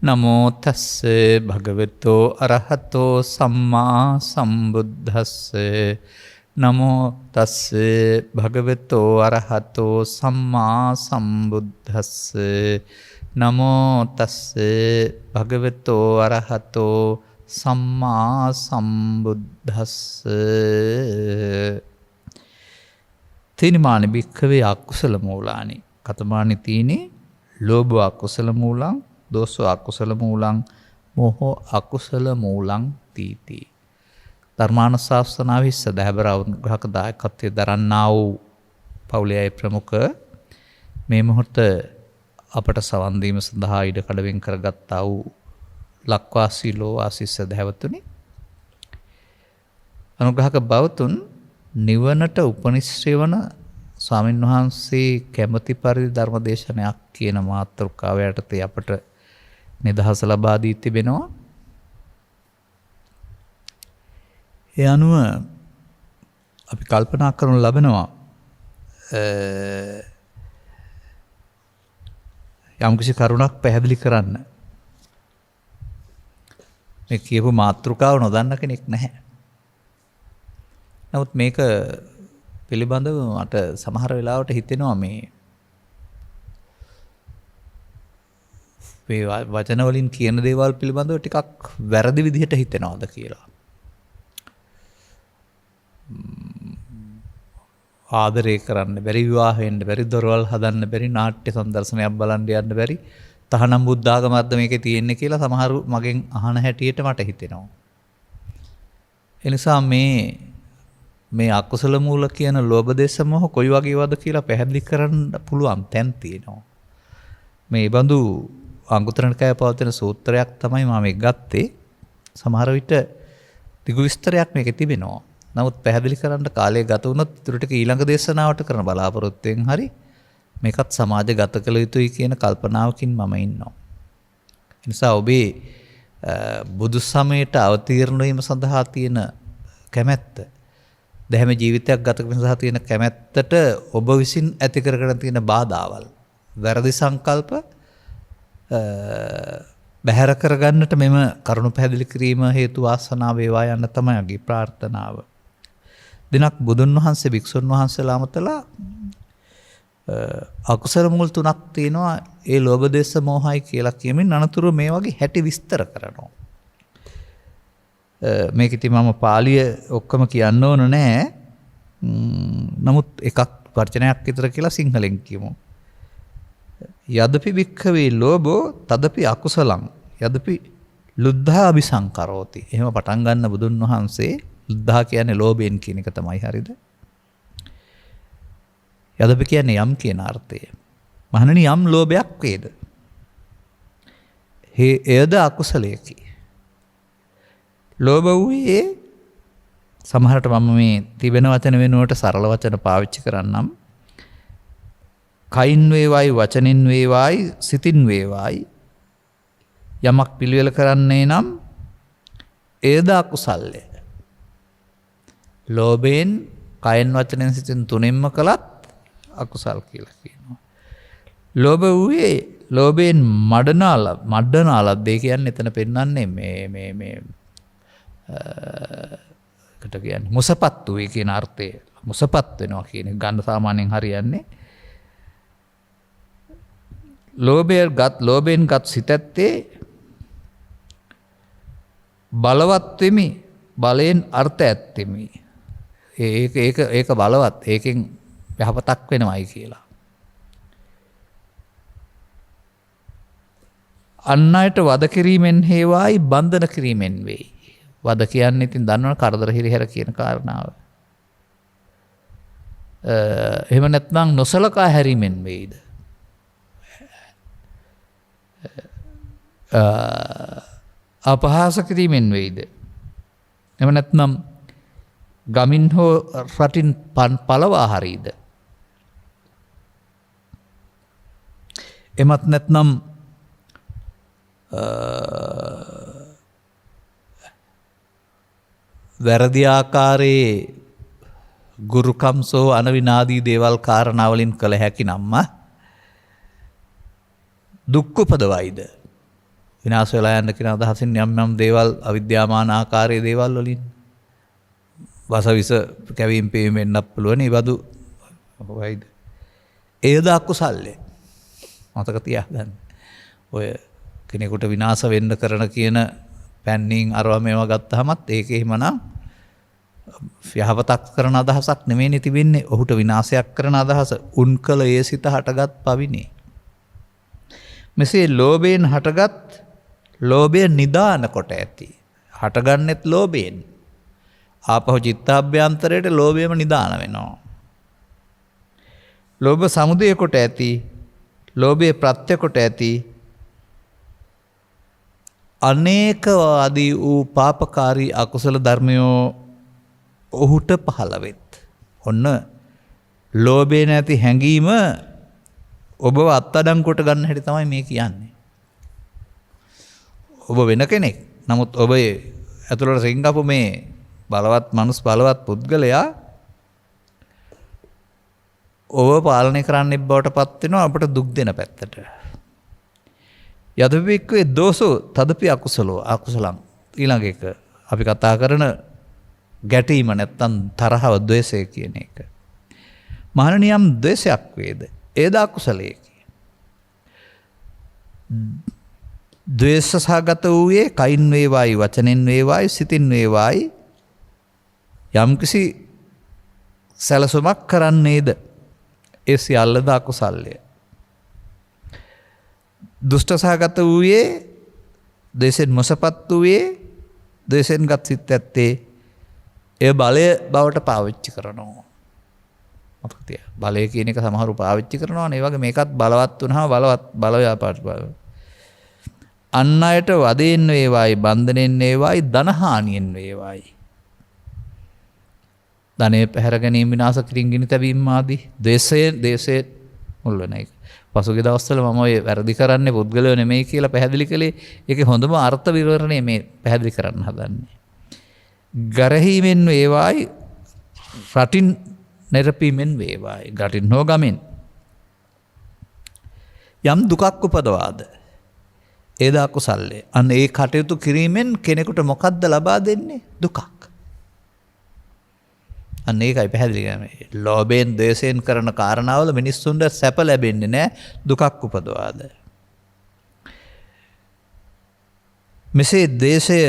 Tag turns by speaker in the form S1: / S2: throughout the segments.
S1: නමෝ තස්ස භගවතෝ අරහතෝ සම්මා සම්බුද්දස්ස. නමෝ තස්ස භගවතෝ අරහතෝ සම්මා සම්බුද්දස්ස. නමෝ තස්ස භගවතෝ අරහතෝ සම්මා සම්බුද්දස්ස. තීනිමානි භික්ඛවේ අකුසල මූලානි කතමානි තීනේ ලෝභ අකුසල මූලං දෝසෝ අකුසල මූලං මෝහෝ අකුසල මූලං තීති. ධර්මානුශාසනාවේ සදහබර අවග්‍රහක දායකත්වයේ දරන්නා වූ පවුලේ අය ප්‍රමුඛ මේ මොහොත අපට සවන් දීම සඳහා ඉඩ කඩවෙන් කරගත්තා වූ ලක්වාසී ලෝවාසී සදහවතුනි, අනුග්‍රහක බවතුන්, නිවනට උපනිශ්‍රේ වන ස්වාමින් වහන්සේ කැමැති පරිදි ධර්මදේශනයක් කියන මාතෘකාව යටතේ අපට නිදහස ලබා දී තිබෙනවා. ඒ අනුව අපි කල්පනා කරනු ලබනවා යම්කිසි කරුණක් පැහැදිලි කරන්න. මේ කියපු මාතෘකාව නොදන්න කෙනෙක් නැහැ. නමුත් මේක පිළිබඳව මට සමහර වෙලාවට හිතෙනවා මේ වචන වලින් කියන දේවල් පිළිබඳව ටිකක් වැරදි විදිහට හිතෙනවද කියලා. ආදරය කරන්න බැරි, විවාහ වෙන්න බැරි, දොරවල් හදන්න බැරි, නාට්‍ය සංදර්ශනයක් බලන්න යන්න බැරි, තහනම් බුද්ධාගමක්ද මේකේ තියෙන්නේ කියලා සමහරු මගෙන් අහන හැටියට මට හිතෙනවා. ඒ නිසා මේ අකුසල මූල කියන ලෝභ දේශ මොහ කොයි වගේවද කියලා පැහැදිලි කරන්න පුළුවන් තැන් තියෙනවා. මේ බඳු අංගුත්තර නිකායේ පවතින සූත්‍රයක් තමයි මම මේ ගත්තේ. සමහර විට දිගු විස්තරයක් මේකේ තිබෙනවා. නමුත් පැහැදිලි කරන්න කාලය ගත වුණොත් ඊටු ටික ඊළඟ දේශනාවට කරන බලාපොරොත්තුෙන් හරි මේකත් සමාජගත කළ යුතුයි කියන කල්පනාවකින් මම ඉන්නවා. ඒ නිසා ඔබේ බුදු සමයට අවතීර්ණ වීම සඳහා තියෙන කැමැත්ත, දැහැම ජීවිතයක් ගත කිරීම සඳහා තියෙන කැමැත්තට ඔබ විසින් ඇති කරගෙන තියෙන බාධාවල්, වැරදි සංකල්ප බැහැර කරගන්නට මෙම කරුණු පැහැදිලි කිරීම හේතු වාසනා වේවා යන්න තමයි අගේ ප්‍රාර්ථනාව. දිනක් බුදුන් වහන්සේ භික්ෂුන් වහන්සේලා අමතලා අකුසල මුල් තුනක් තියෙනවා ඒ ලෝභ දේශ මොහයි කියලා කියමින් අනතුරු මේ වගේ හැටි විස්තර කරනවා. මේක ඉතින් මම පාලිය ඔක්කොම කියන්න ඕන නෑ. නමුත් එකක් වචනයක් විතර කියලා සිංහලෙන් කියමු. යදපි භික්ඛවේ ලෝභෝ තදපි අකුසලං යදපි ලුද්ධා අபிසංකරෝති. එහෙම පටන් ගන්න බුදුන් වහන්සේ. ලුද්ධා කියන්නේ ලෝභයෙන් කියන එක තමයි, හරිද? යදපි කියන්නේ යම් කියන අර්ථය. මහණෙනි, යම් ලෝභයක් වේද එයද අකුසලයකි. ලෝභ වූයේ, සමහරට මම මේ තිබෙන වචන වෙනුවට සරල වචන පාවිච්චි කරන්නම්. කයින් වේවායි, වචනින් වේවායි, සිතින් වේවායි යමක් පිළිවෙල කරන්නේ නම් එයද අකුසල්ය. ලෝභයෙන් කයෙන් වචනෙන් සිතින් තුනෙන්ම කළත් අකුසල් කියලා කියනවා. ලෝභ වූයේ ලෝභයෙන් මඩනාලද්ද කියන්නේ එතන පෙන්වන්නේ මේ කට කියන්නේ මුසපත් වූයේ කියන අර්ථය. මුසපත් වෙනවා කියන එක ගන්න සාමාන්‍යයෙන් හරියන්නේ ලෝභයෙන් ගත් සිතැත්තේ බලවත් වෙමි, බලයෙන් අර්ථ ඇත්තෙමි. ඒක බලවත්, ඒකෙන් යහපතක් වෙනවයි කියලා. අන් අයට වද කිරීමෙන් හේවායි බන්ධන කිරීමෙන් වෙයි. වද කියන්නේ ඉතින් දන්නවනේ කරදර හිරිහැර කියන කාරණාව. එහෙම නැත්නම් නොසලකා හැරීමෙන් වෙයිද? අපහාස කිරීමෙන් වෙයිද? එහෙම නැත්නම් ගමින් හෝ රටින් පලවා හරීද? එමත් නැත්නම් වැරදි ආකාරයේ ගුරුකම් සෝ අනවිනාදී දේවල් කාරණාවලින් කළ හැකි නම්ම දුක් උපදවයිද? විනාශ වෙලා යන්න කියන අදහසින් යම් යම් දේවල් අවිද්‍යාමාන ආකාරයේ දේවල් වලින් වසවිස කැවීම් පීම් වෙන්නත් පුළුවන්. ඒ බඳු වයිද ඒද අකුසල්ය. මතක තියාගන්න. ඔය කෙනෙකුට විනාශ වෙන්න කරන කියන පැන්නින් අරවා මේවා ගත්තහමත් ඒකේ හිමනම් යහපතක් කරන අදහසක් නෙමෙයිනේ තිබෙන්නේ. ඔහුට විනාශයක් කරන අදහස. උන් කළ ඒ සිත හටගත් පවිනේ. මෙසේ ලෝභයෙන් හටගත් ලෝභය නිදාන කොට ඇති. හටගන්නෙත් ලෝභයෙන්. ආපහු චිත්තාභ්‍යන්තරයට ලෝභයම නිදාන වෙනවා. ලෝභ සමුදය කොට ඇති. ලෝභය ප්‍රත්‍ය කොට ඇති. අනේකවාදී වූ පාපකාරී අකුසල ධර්මයෝ ඔහුට පහළ වෙත්. ඔන්න ලෝභය නැති හැඟීම ඔබව අත්අඩංගුවට ගන්න හැටි තමයි මේ කියන්නේ. ඔබ වෙන කෙනෙක්. නමුත් ඔබ ඇතුළට රිංගපු මේ බලවත් මනුස්ස බලවත් පුද්ගලයා ඔබ පාලනය කරන්න බවට පත් වෙනවා අපට දුක් දෙන පැත්තට. යදවික්කේ දෝසෝ තදපි අකුසලෝ අකුසලං. ඊළඟ එක අපි කතා කරන ගැටීම නැත්තම් තරහව ද්වේෂය කියන එක. මහණනියම් ද්වේෂයක් වේද? ඒද අකුසලයකි. ද්වේෂ සහගත වූයේ කයින් වේවායි වචනෙන් වේවායි සිතින් වේවායි යම්කිසි සැලසුමක් කරන්නේද ඒ සියල්ලද අකුසල්ය. දුෂ්ට සහගත වූයේ ද්වේෂෙන් මොසපත් වූයේ ද්වේෂෙන් ගත් සිත් ඇත්තේ ඒ බලය බවට පාවිච්චි කරනවා. මතක තියා. බලය කියන එක සමහරව පාවිච්චි කරනවා. ඒ වගේ මේකත් බලවත් වුණාම බල ව්‍යාපාර අන් අයට වදයෙන් වේවායි බන්ධනෙන් වේවායි ධනහානියෙන් වේවායි. ධනෙ පැහැර ගැනීම විනාශ කිරීම ගිනි තැබීම ආදී දේශයේ මුල් වෙන එක. පසුගිය දවස්වල මම ඔය වැරදි කරන්නේ පුද්ගලයෝ නෙමෙයි කියලා පැහැදිලි කළේ. ඒකේ හොඳම අර්ථ විවරණය මේ පැහැදිලි කරන්න හදන්නේ. ගරහීමෙන් වේවායි රටින් නිරපීමෙන් වේවායි රටින් හෝ ගමෙන් යම් දුකක් උපදවාද ඒද අකුසල්ය. අන්න ඒ කටයුතු කිරීමෙන් කෙනෙකුට මොකද්ද ලබා දෙන්නේ? දුකක්. අන්න ඒකයි පැහැදිලි කරන්නේ. ලෝභයෙන් ද්වේෂයෙන් කරන කාරණාවල මිනිස්සුන්ට සැප ලැබෙන්නේ නැහැ දුකක් උපදවාද. මෙසේ ද්වේෂය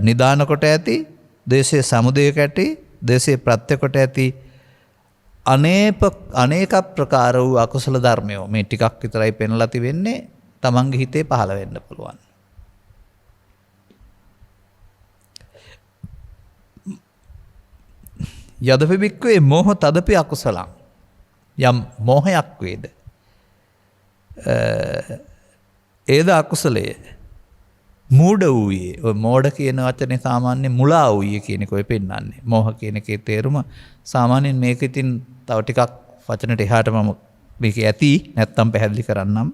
S1: නිදාන කොට ඇති, ද්වේෂයේ සමුදය කැටි, ද්වේෂයේ ප්‍රත්‍ය කොට ඇති අනේක ප්‍රකාර වූ අකුසල ධර්මයෝ මේ ටිකක් විතරයි පෙන්ලා තිබෙන්නේ. තමන්ගේ හිතේ පහළ වෙන්න පුළුවන්. යදපි බික්කවේ මෝහ තදපි අකුසලං. යම් මෝහයක් වේද ඒද අකුසලය. මූඩ වූයේ. ඔය මෝඩ කියන වචනේ සාමාන්‍ය මුලා වූයේ කියන එක ඔය පෙන්නන්නේ. මෝහ කියන එකේ තේරුම සාමාන්‍යයෙන් මේක ඉතින් තව ටිකක් වචනට එහාට මම මේක ඇති නැත්තම් පැහැදිලි කරන්නම්.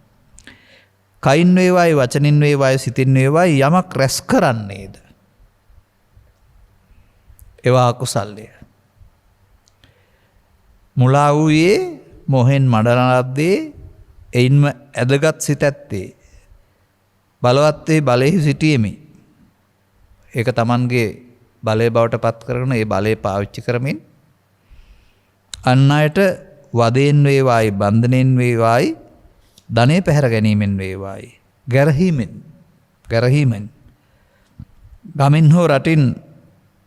S1: කයින් වේවායි වචනින් වේවායි සිතින් වේවායි යමක් රැස් කරන්නේද ඒවා අකුසල්ය. මුලා වූයේ මොහෙන් මඩන ලද්දේ එයින්ම ඇදගත් සිත ඇත්තේ බලවත් වේ බලෙහි සිටීමේ. ඒක Tamanගේ බලය බවට පත් කරගෙන ඒ බලය පාවිච්චි කරමින් අන් අයට වදයෙන් වේවායි බන්ධනෙන් වේවායි ධනෙ පැහැර ගැනීමෙන් වේවායි ගැරහීමෙන් ගමින් හෝ රටින්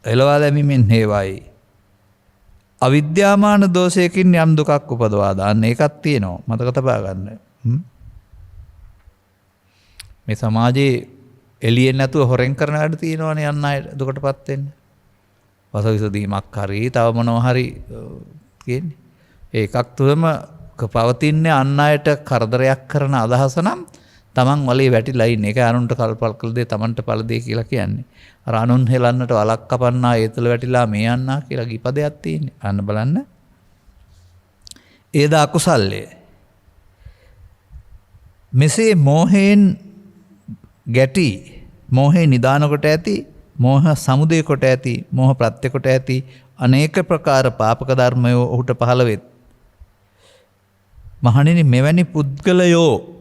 S1: එළවා දැමීමෙන් හේවායි අවිද්‍යාමාන දෝෂයකින් යම් දුකක් උපදවා දාන්න ඒකක් තියෙනවා. මතක තබා ගන්න. මේ සමාජයේ එළියෙන් නැතුව හොරෙන් කරන වැඩ තියෙනවනේ යන්න අය දුකටපත් වෙන්නේ. වසවිස දීමක් හරි තව මොනවා හරි කියන්නේ. ඒකක් තුළම පවතින්නේ අන් අයට කරදරයක් කරන අදහස නම් තමන් වලේ වැටිලා ඉන්නේ. ඒක අනුන්ට කල්පල් කළ දේ තමන්ට පළ දේ කියලා කියන්නේ. අර අනුන් හෙලන්නට වලක් කපන්නා ඒ තුළ වැටිලා මේ යන්නා කියලා ගිපදයක් තියෙන්නේ. අන්න බලන්න. ඒද අකුසල්ය. මෙසේ මෝහයෙන් ගැටි මෝහේ නිදාන කොට ඇති මෝහ සමුදය කොට ඇති මෝහ ප්‍රත්‍ය කොට ඇති අනේක ප්‍රකාර පාපක ධර්මයෝ ඔහුට පහළ වෙත්. මහණෙනි මෙවැනි පුද්ගලයෝ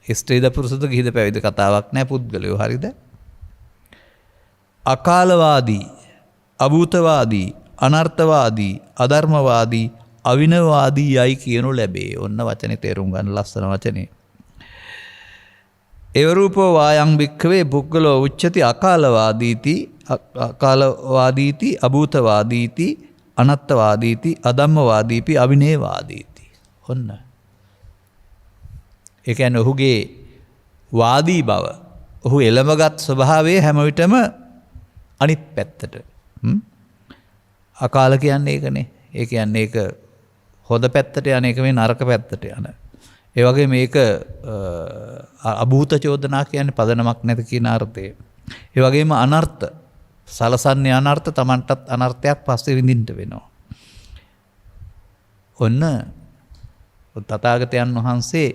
S1: ස්ත්‍රීද පුරුෂද ගිහිද පැවිදි කතාවක් නැහැ පුද්ගලයෝ හරිද? අකාලවාදී, අභූතවාදී, අනර්ථවාදී, අධර්මවාදී, අවිනවාදී යයි කියනු ලැබේ. ඔන්න වචනේ තේරුම් ගන්න ලස්සන වචනේ. එවරූපෝ වායං භික්ඛවේ පුද්ගලෝ උච්චති අකාලවාදීති අකාලවාදීති අභූතවාදීති අනත්තවාදීති අධම්මවාදීපි අවිනේවාදීති. ඔන්න. ඒ කියන්නේ ඔහුගේ වාදී බව, ඔහු එළඹගත් ස්වභාවයේ හැම විටම අනිත් පැත්තට. අකාල කියන්නේ ඒකනේ. ඒ කියන්නේ ඒක හොඳ පැත්තට යන එක මේ නරක පැත්තට යන. ඒ වගේ මේක අභූත චෝදනා කියන්නේ පදනමක් නැති කියන අර්ථය. ඒ වගේම අනර්ථ සලසන්නේ අනර්ථ Tamanටත් අනර්ථයක් පස්සේ විඳින්න වෙනවා. ඔන්න තථාගතයන් වහන්සේ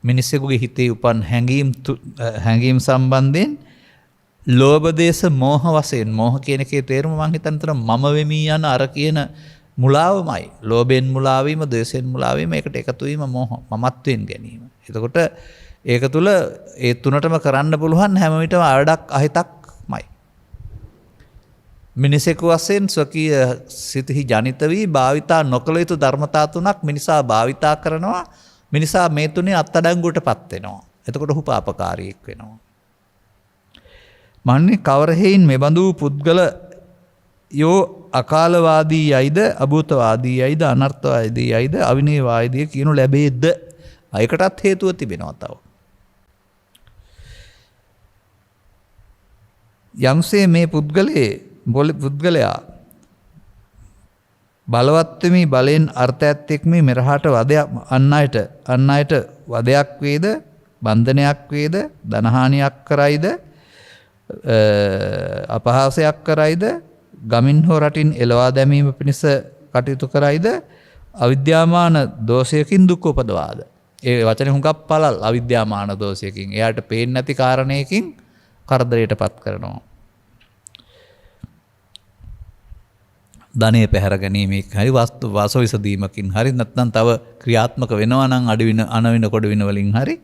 S1: මිනිසෙකුගේ හිතේ උපන් හැඟීම් සම්බන්ධයෙන් ලෝභ දේශ මෝහ වශයෙන් මෝහ කියන එකේ තේරුම මම හිතන්නේ මම වෙමි යන අර කියන මුලාවමයි. ලෝභයෙන් මුලා වීම, ද්වේෂයෙන් මුලා වීම, ඒකට එකතු වීම මෝහ, මමත්වෙන් ගැනීම. එතකොට ඒක තුල ඒ තුනටම කරන්න පුළුවන් හැම විටම අඩක් අහිතක්මයි. මිනිසෙකු වශයෙන් ස්වකීය සිතෙහි ජනිත වී භාවිතා නොකළ යුතු ධර්මතා තුනක් මිනිසා භාවිතා කරනවා. මිනිසා මේ තුනේ අත්අඩංගුවටපත් වෙනවා. එතකොට ඔහු පාපකාරියෙක් වෙනවා. මන්නේ කවර හේයින් මෙබඳු පුද්ගල යෝ අකාලවාදී යයිද අභූතවාදී යයිද අනර්ථවාදී යයිද අවිනේවාදී කියනු ලැබේද? ඒකටත් හේතුව තිබෙනවා තව. යම්සේ මේ පුද්ගලයා බලවත් වෙමි බලෙන් අර්ථයත් එක්මි මෙරහට වදයක් අන් අයට වදයක් වේද, බන්ධනයක් වේද, ධනහානියක් කරයිද, අපහාසයක් කරයිද, ගමින් හෝ රටින් එලවා දැමීම පිණිස කටයුතු කරයිද, අවිද්‍යාමාන දෝෂයකින් දුක් උපදවාද. ඒ වචනේ හුඟක් පළල්. අවිද්‍යාමාන දෝෂයකින්, එයාට පේන්නේ නැති කාරණයකින් කරදරයටපත් කරනවා. ධනෙ පැහැර ගැනීමෙන් හරි වස්තු වාසවිසදීමකින් හරි නැත්නම් තව ක්‍රියාත්මක වෙනවා නම් අනවින කොඩවින වලින් හරි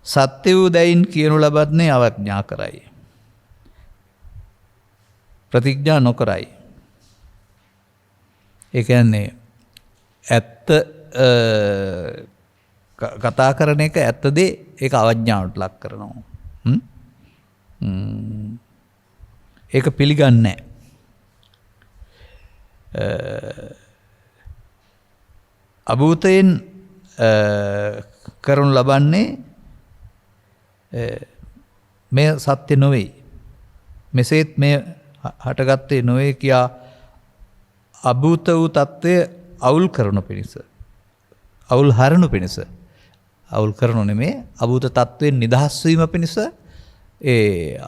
S1: සත්‍ය වූ දැයින් කියනු ලබන්නේ අවඥා කරයි. ප්‍රතිඥා නොකරයි. ඒ කියන්නේ ඇත්ත කතා කරන එක ඇත්ත දේ ඒක අවඥාවට ලක් කරනවා. ඒක පිළිගන්නේ නැහැ. අභූතයෙන් කරනු ලබන්නේ මේ සත්‍ය නොවේ. මෙසේත් මේ හටගත්තේ නොවේ කියා අභූත වූ తත්වය අවුල් කරනු පිණිස, අවුල් හරනු පිණිස, අවුල් කරනු නෙමේ අභූත తත්වයෙන් නිදහස් වීම පිණිස, ඒ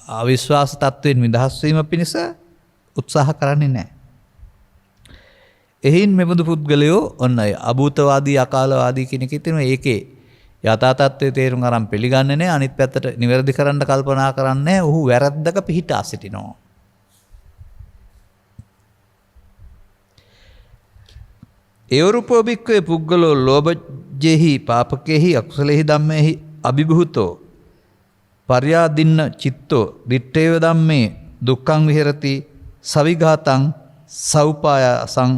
S1: අවිශ්වාස తත්වයෙන් නිදහස් වීම පිණිස උත්සාහ කරන්නේ නැහැ. එහින් මෙබඳු පුද්ගලයෝ ඔන්න අභූතවාදී අකාලවාදී කියන එකේ තියෙන ඒකේ යථා තත්ත්වයේ තේරුම් අරන් පිළිගන්නේ නැහැ. අනිත් පැත්තට නිවැරදි කරන්න කල්පනා කරන්නේ නැහැ. ඔහු වැරද්දක පිහිටා සිටිනවා. ඒවරූපෝ භික්ඛවේ පුද්ගලෝ ලෝභජෙහි පාපකේහි අකුසලෙහි ධම්මේහි අභිභූතෝ පර්යාදින්න චිත්තෝ දිත්තේව ධම්මේ දුක්ඛං විහෙරති සවිඝාතං සෞපායසං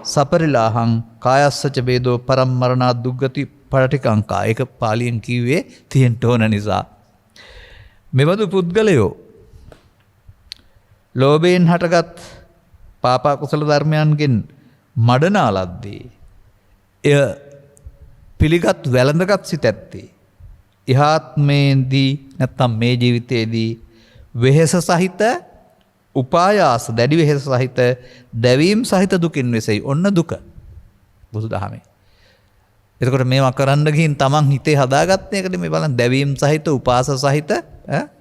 S1: සපරිලාහං කායස්සච වේදෝ පරම්මරණා දුග්ගති පරටිකංකා. ඒක පාලියෙන් කිව්වේ තියෙන්න ඕන නිසා. මෙබඳු පුද්ගලයෝ ලෝභයෙන් හටගත් පාප කුසල ධර්මයන්ගෙන් මඩනාලද්දී එය පිළිගත් වැළඳගත් සිත ඇත්තේ ඉහාත්මේදී නැත්නම් මේ ජීවිතයේදී වෙහෙස සහිත උපායාස දැඩි වෙහෙස සහිත දැවීම් සහිත දුකින් වෙසෙයි. ඔන්න දුක බුදුදහමේ. එතකොට මේවා කරන්න ගිහින් තමන් හිතේ හදාගත්ත එකද මේ බලන්න දැවීම් සහිත උපාස සහිත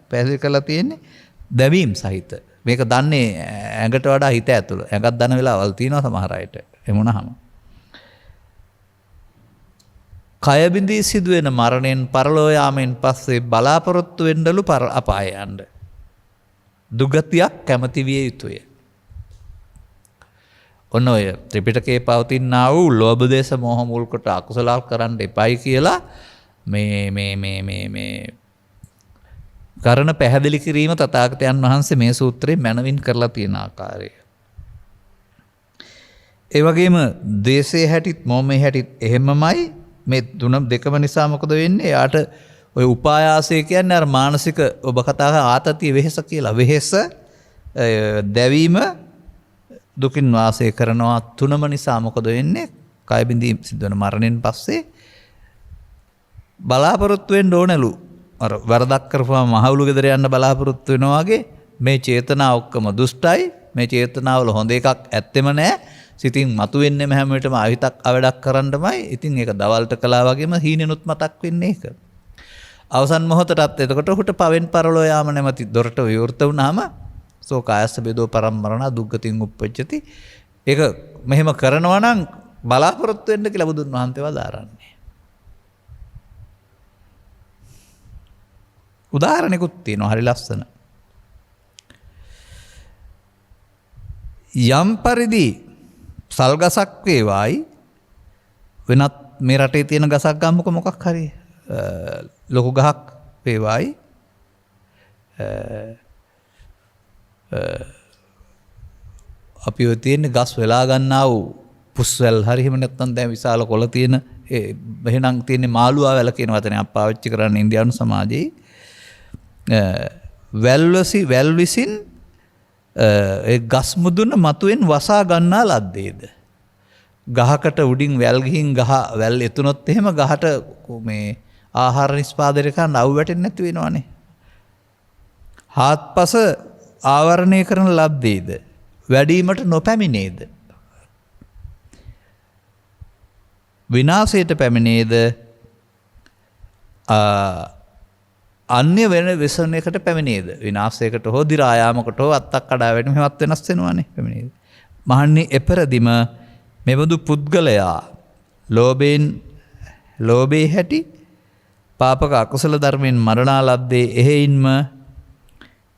S1: පැහැදිලි කරලා තියෙන්නේ දැවීම් සහිත. මේක දන්නේ ඇඟට වඩා හිත ඇතුළ. ඇඟක් දන වෙලාවල් තියෙනවා සමහර අයට. එමුණහම කය බිඳී සිදුවෙන මරණයෙන් පරලෝ යාමෙන් පස්සේ බලාපොරොත්තු වෙන්නලු අපාය යන්න. දුගතියක් කැමති විය යුතුය. ඔන්න ඔය ත්‍රිපිටකයේ පවතිනා වූ ලෝභ දේශ මොහ මුල් කොට අකුසල කරන්න එපයි කියලා මේ කරන පැහැදිලි කිරීම තථාගතයන් වහන්සේ මේ සූත්‍රයෙන් මනවින් කරලා තියෙන ආකාරය. ඒ වගේම දේශේ හැටිත් මොහේ හැටිත් එහෙමමයි. මේ තුන දෙකම නිසා මොකද වෙන්නේ? යාට ඔය උපායාසය කියන්නේ අර මානසික ඔබ කතා කරන ආතතිය වෙහෙස කියලා. වෙහෙස දැවීම දුකින් වාසය කරනවා. තුනම නිසා මොකද වෙන්නේ? කය බිඳීම සිද්ධ වෙන මරණයෙන් පස්සේ බලාපොරොත්තු වෙන්න ඕනලු. අර වරදක් කරපුවාම මහවුළු ගෙදර යන්න බලාපොරොත්තු වෙනවා වගේ මේ චේතනා ඔක්කොම දුෂ්ටයි. මේ චේතනාවල හොඳ එකක් ඇත්තෙම නැහැ. සිතින් මතුවෙන්නේම හැම වෙලටම අහිතක් අවඩක් කරන්නමයි. ඉතින් ඒක දවල්ට කළා වගේම හීනෙනුත් මතක් වෙන්නේ ඒක. අවසන් මොහොතටත් එතකොට ඔහුට පවෙන් පරලෝ යාම නැමැති දොරට විවෘත වුණාම සෝ කායස්ස බෙදෝ පරම්මරණ දුක්ගතින් උප්පජ්ජති. ඒක මෙහෙම කරනවා නම් බලාපොරොත්තු වෙන්න කියලා බුදුන් වහන්සේ වදාරන්නේ. උදාහරණයකුත් තියෙනවා හරි ලස්සන. යම් පරිදි සල්ගසක් වේවායි වෙනත් මේ රටේ තියෙන ගසක් ගම්මුක මොකක් හරි ලොකු ගහක් වේවායි අපි ඔය තියෙන ගස් වෙලා ගන්නා වූ පුස්වැල් හරි එහෙම නැත්නම් දැන් විශාල කොළ තියෙන එහෙනම් තියෙන්නේ මාළුවා වැල කියන වචනේ අපි පාවිච්චි කරන්නේ ඉන්දියානු සමාජයේ වැල් විසින් ඒ ගස් මුදුන මතුවෙන් වසා ගන්නා ලද්දේද ගහකට උඩින් වැල් ගිහින් ගහ වැල් එතුනොත් එහෙම ගහට මේ ආහාර නිෂ්පාදනය කරන්න අවු වැටෙන්නේ නැති වෙනවනේ. හාත්පස ආවරණය කරන ලද්දේද වැඩිවීමට නොපැමිණේද විනාශයට පැමිණේද අන්‍ය වෙන වෙසනයකට පැමිණේද විනාශයකට හෝ දි රායාමකට හෝ අත්තක් කඩා වැටීම හැමත් වෙනස් වෙනවානේ පැමිණේද. මහන්නේ එපරදිම මෙබඳු පුද්ගලයා ලෝභේ හැටි පාපක අකුසල ධර්මයෙන් මරණා ලද්දේ එහෙයින්ම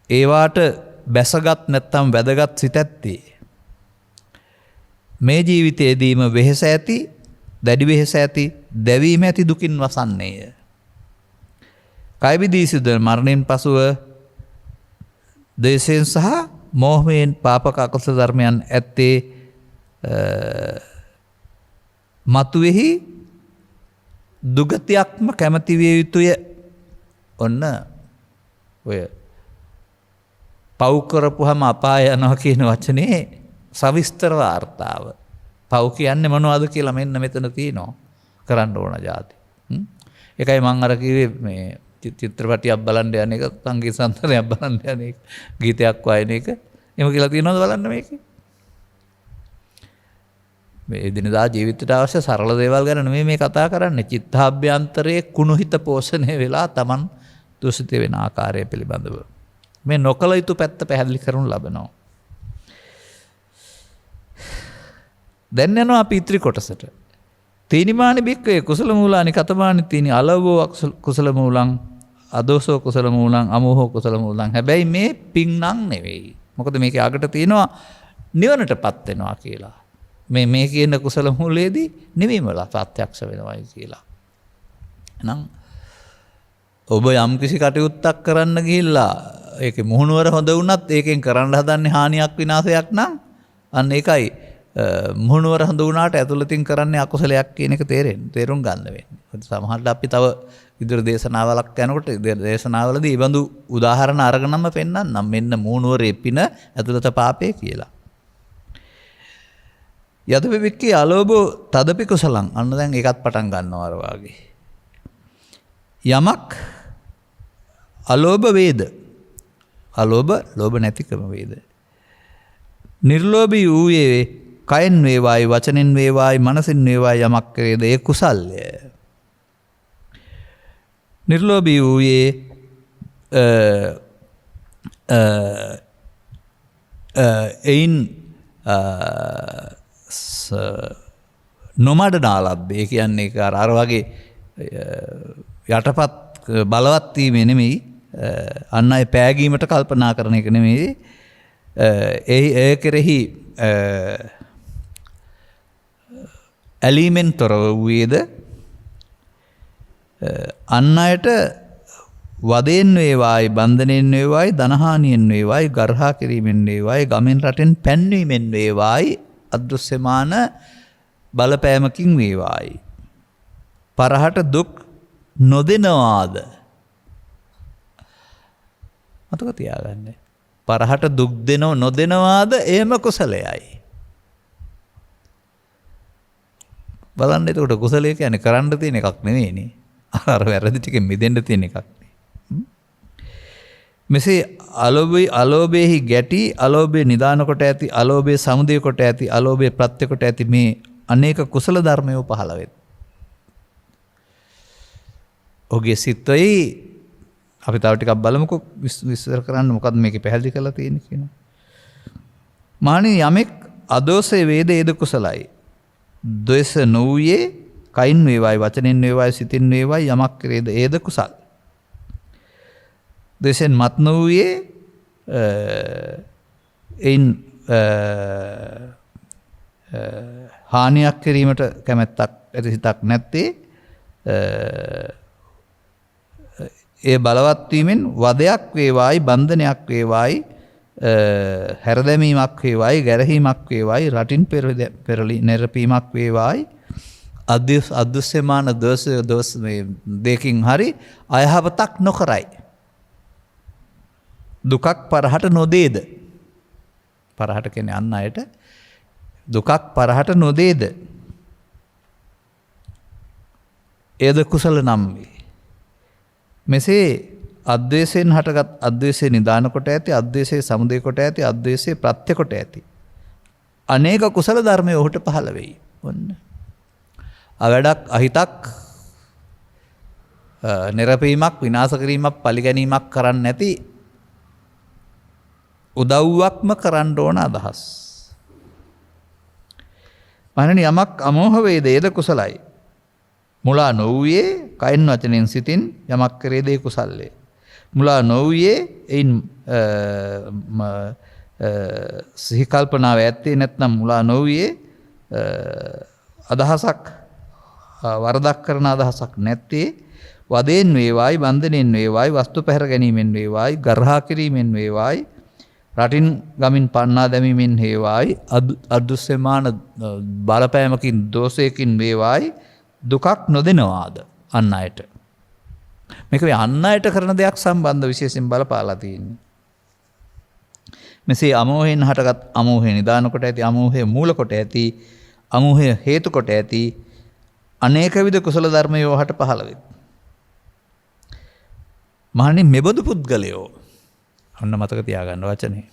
S1: ඒවාට බැසගත් නැත්තම් වැදගත් සිත ඇත්තේ මේ ජීවිතයේදීම වෙහෙස ඇති දැඩි වෙහෙස ඇති දැවීම ඇති දුකින් වසන්නේය. කය බිඳී සිදුවන මරණයෙන් පසුව දේශයෙන් සහ මෝහයෙන් පාපක අකුසල ධර්මයන් ඇත්තේ මතුවෙහි දුගතියක්ම කැමති විය යුතුය. ඔන්න ඔය පව් කරපුවාම අපාය යනවා කියන වචනේ සවිස්තර වාර්තාව. පව් කියන්නේ මොනවද කියලා මෙන්න මෙතන තියෙනවා. කරන්න ඕන જાති. ඒකයි මම අර කිව්වේ මේ චිත්‍රපටියක් බලන්න යන එක සංගීත සම්තරයක් බලන්න යන එක ගීතයක් වයින් එක එහෙම කියලා තියෙනවද බලන්න මේකේ. මේ දිනදා ජීවිතයට අවශ්‍ය සරල දේවල් ගැන නෙමෙයි මේ කතා කරන්නේ. චිත්තාභ්‍යන්තරයේ කුණුහිත පෝෂණය වෙලා Taman දුසිත වෙන ආකාරය පිළිබඳව මේ නොකල යුතු පැත්ත පැහැදිලි කරනු ලබනවා. දැන් යනවා අපි ඉතිරි කොටසට. තීනිමානි බික්කේ කුසල මූලානි කතමානි තීනි අලවෝ කුසල මූලං අදෝසෝ කුසල මූලං අමෝහෝ කුසල මූලං. හැබැයි මේ පින් නම් නෙවෙයි. මොකද මේකේ අගට තියෙනවා නිවනටපත් වෙනවා කියලා. මේ කියන කුසල මූලයේදී නිවීමලා ප්‍රත්‍යක්ෂ වෙනවායි කියලා. එහෙනම් ඔබ යම් කිසි කටයුත්තක් කරන්න ගිහිල්ලා ඒකේ මුහුණුවර හොඳ වුණත් ඒකෙන් කරන්න හදන්නේ හානියක් විනාශයක් නම් අන්න ඒකයි මුහුණුවර හොඳ වුණාට ඇතුළතින් කරන්නේ අකුසලයක් කියන එක තේරුම් ගන්න වෙන්නේ. සමහරවිට අපි තව ඉදිරි දේශනාවලක් යනකොට දේශනාවලදී මේ බඳු උදාහරණ අරගෙනම පෙන්නන්නම් මෙන්න මුහුණුවරේ පින ඇතුළත පාපේ කියලා. යදපි වික්කේ අලෝභෝ තදපි කුසලං. අන්න දැන් ඒකත් පටන් ගන්නවා අර වාගේ. යමක් අලෝභ වේද. ලෝභ නැතිකම වේද. නිර්ලෝභී වූයේ කයෙන් වේවායි වචනෙන් වේවායි මනසින් වේවායි යමක් වේද ඒ කුසල්ය. නිර්ලෝභී වූයේ එයින් නොමඩනා ලද්දේ කියන්නේ අර වගේ යටපත් බලවත් වීම නෙමෙයි අන්න අය පෑගීමට කල්පනා කරන එක නෙමෙයි ඒ කෙරෙහි ඇලීමෙන් තොරව වූයේද අන් අයට වදයෙන් වේවායි බන්ධනයෙන් වේවායි ධනහානියෙන් වේවායි ගර්හා කිරීමෙන් වේවායි ගමෙන් රටෙන් පැන්වීමෙන් වේවායි අදෘශ්‍යමාන බලපෑමකින් වේවායි පරහට දුක් නොදෙනවාද මතක තියාගන්න පරහට දුක් නොදෙනවාද එහෙම කුසලයයි බලන්න එතකොට කුසලය කියන්නේ කරන්න තියෙන එකක් නෙවෙයිනේ අර වැරදි ටිකෙන් මිදෙන්න තියෙන එකක් මෙසේ අලෝභයෙහි ගැටි අලෝභය නිදාන කොට ඇති අලෝභය සමුදය කොට ඇති අලෝභය ප්‍රත්‍ය කොට ඇති මේ අනේක කුසල ධර්මයෝ පහළ වෙත්. ඔහුගේ සිතයි අපි තව ටිකක් බලමුකෝ විස්තර කරන්න මොකද්ද මේකේ පැහැදිලි කරලා තියෙන්නේ කියන. මානේ යමෙක් අදෝසේ වේදේද කුසලයි. ද්වේෂ නොවුයේ කයින් වේවායි වචනෙන් වේවායි සිතින් වේවායි යමක් කරේද ඒද කුසල්. ද්වේෂෙන් මත් නොවුයේ එයින් හානියක් කිරීමට කැමැත්තක් ඇති සිතක් නැත්තේ ඒ බලවත් වීමෙන් වදයක් වේවායි බන්ධනයක් වේවායි හැරදැමීමක් වේවායි ගැරහීමක් වේවායි රටින් පෙරලි නිරපීමක් වේවායි අදෘශ්‍යමාන දෝෂ දෙකින් හරි අයහපතක් නොකරයි. දුකක් පරහට නොදේද පරහට කියන්නේ අන් අයට දුකක් පරහට නොදේද ඒද කුසල නම් වේ. මෙසේ අද්වේෂයෙන් හටගත් අද්වේෂය නිදාන කොට ඇති අද්වේෂය සමුදය කොට ඇති අද්වේෂය ප්‍රත්‍ය කොට ඇති අනේක කුසල ධර්මය ඔහුට පහළ වෙයි. ඔන්න අවඩක් අහිතක් නිරපීමක් විනාශ කිරීමක් පරිගැනීමක් කරන්නේ නැති උදව්වක්ම කරන්න ඕන අදහස්. මහණෙනි යමක් අමෝහ වේදේද කුසලයි. මුලා නොවුයේ කයින් වචනෙන් සිතින් යමක් කරේ දේ කුසල්ලේ. මුලා නොවුයේ එයින් සිහි කල්පනාව ඇත්තේ නැත්නම් මුලා නොවුයේ අදහසක් වරදක් කරන අදහසක් නැත්තේ වදයෙන් වේවායි බන්ධනෙන් වේවායි වස්තු පැහැර ගැනීමෙන් වේවායි ගර්හා කිරීමෙන් වේවායි රටින් ගමින් පන්නා දැමීමෙන් හේවායි අදෘශ්‍යමාන බලපෑමකින් දෝෂයකින් වේවායි දුකක් නොදෙනවාද අන් අයට. මේක අන් අයට කරන දෙයක් සම්බන්ධ විශේෂයෙන් බලපාලා තියෙන්නේ. මෙසේ අමෝහයෙන් හටගත් අමෝහය නිදාන කොට ඇති අමෝහය මූල කොට ඇති අමෝහය හේතු කොට ඇති අනේක විද කුසල ධර්මයෝ හට පහළ වෙත්. මහණනි මෙබඳු පුද්ගලයෝ ඔන්න මතක තියාගන්න වචනේ.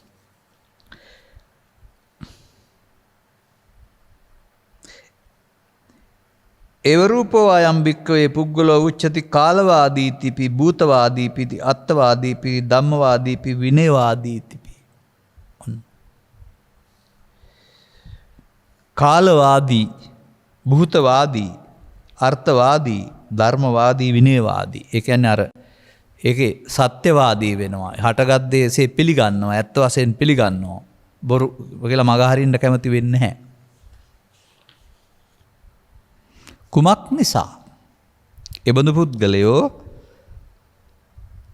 S1: එවරූපෝ අයම් භික්කවේ පුද්ගලෝ උච්චති කාලවාදීතිපි භූතවාදීපිති අත්තවාදීපි ධම්මවාදීපි විනයවාදීතිපි. කාලවාදී භූතවාදී අර්ථවාදී ධර්මවාදී විනයවාදී. ඒ කියන්නේ අර ඒකේ සත්‍යවාදී වෙනවා. හටගත් දේසේ පිළිගන්නවා. ඇත්ත වශයෙන් පිළිගන්නවා. බොරු කියලා මග හරින්න කැමති වෙන්නේ නැහැ. කුමක් නිසා? එබඳු පුද්ගලයෝ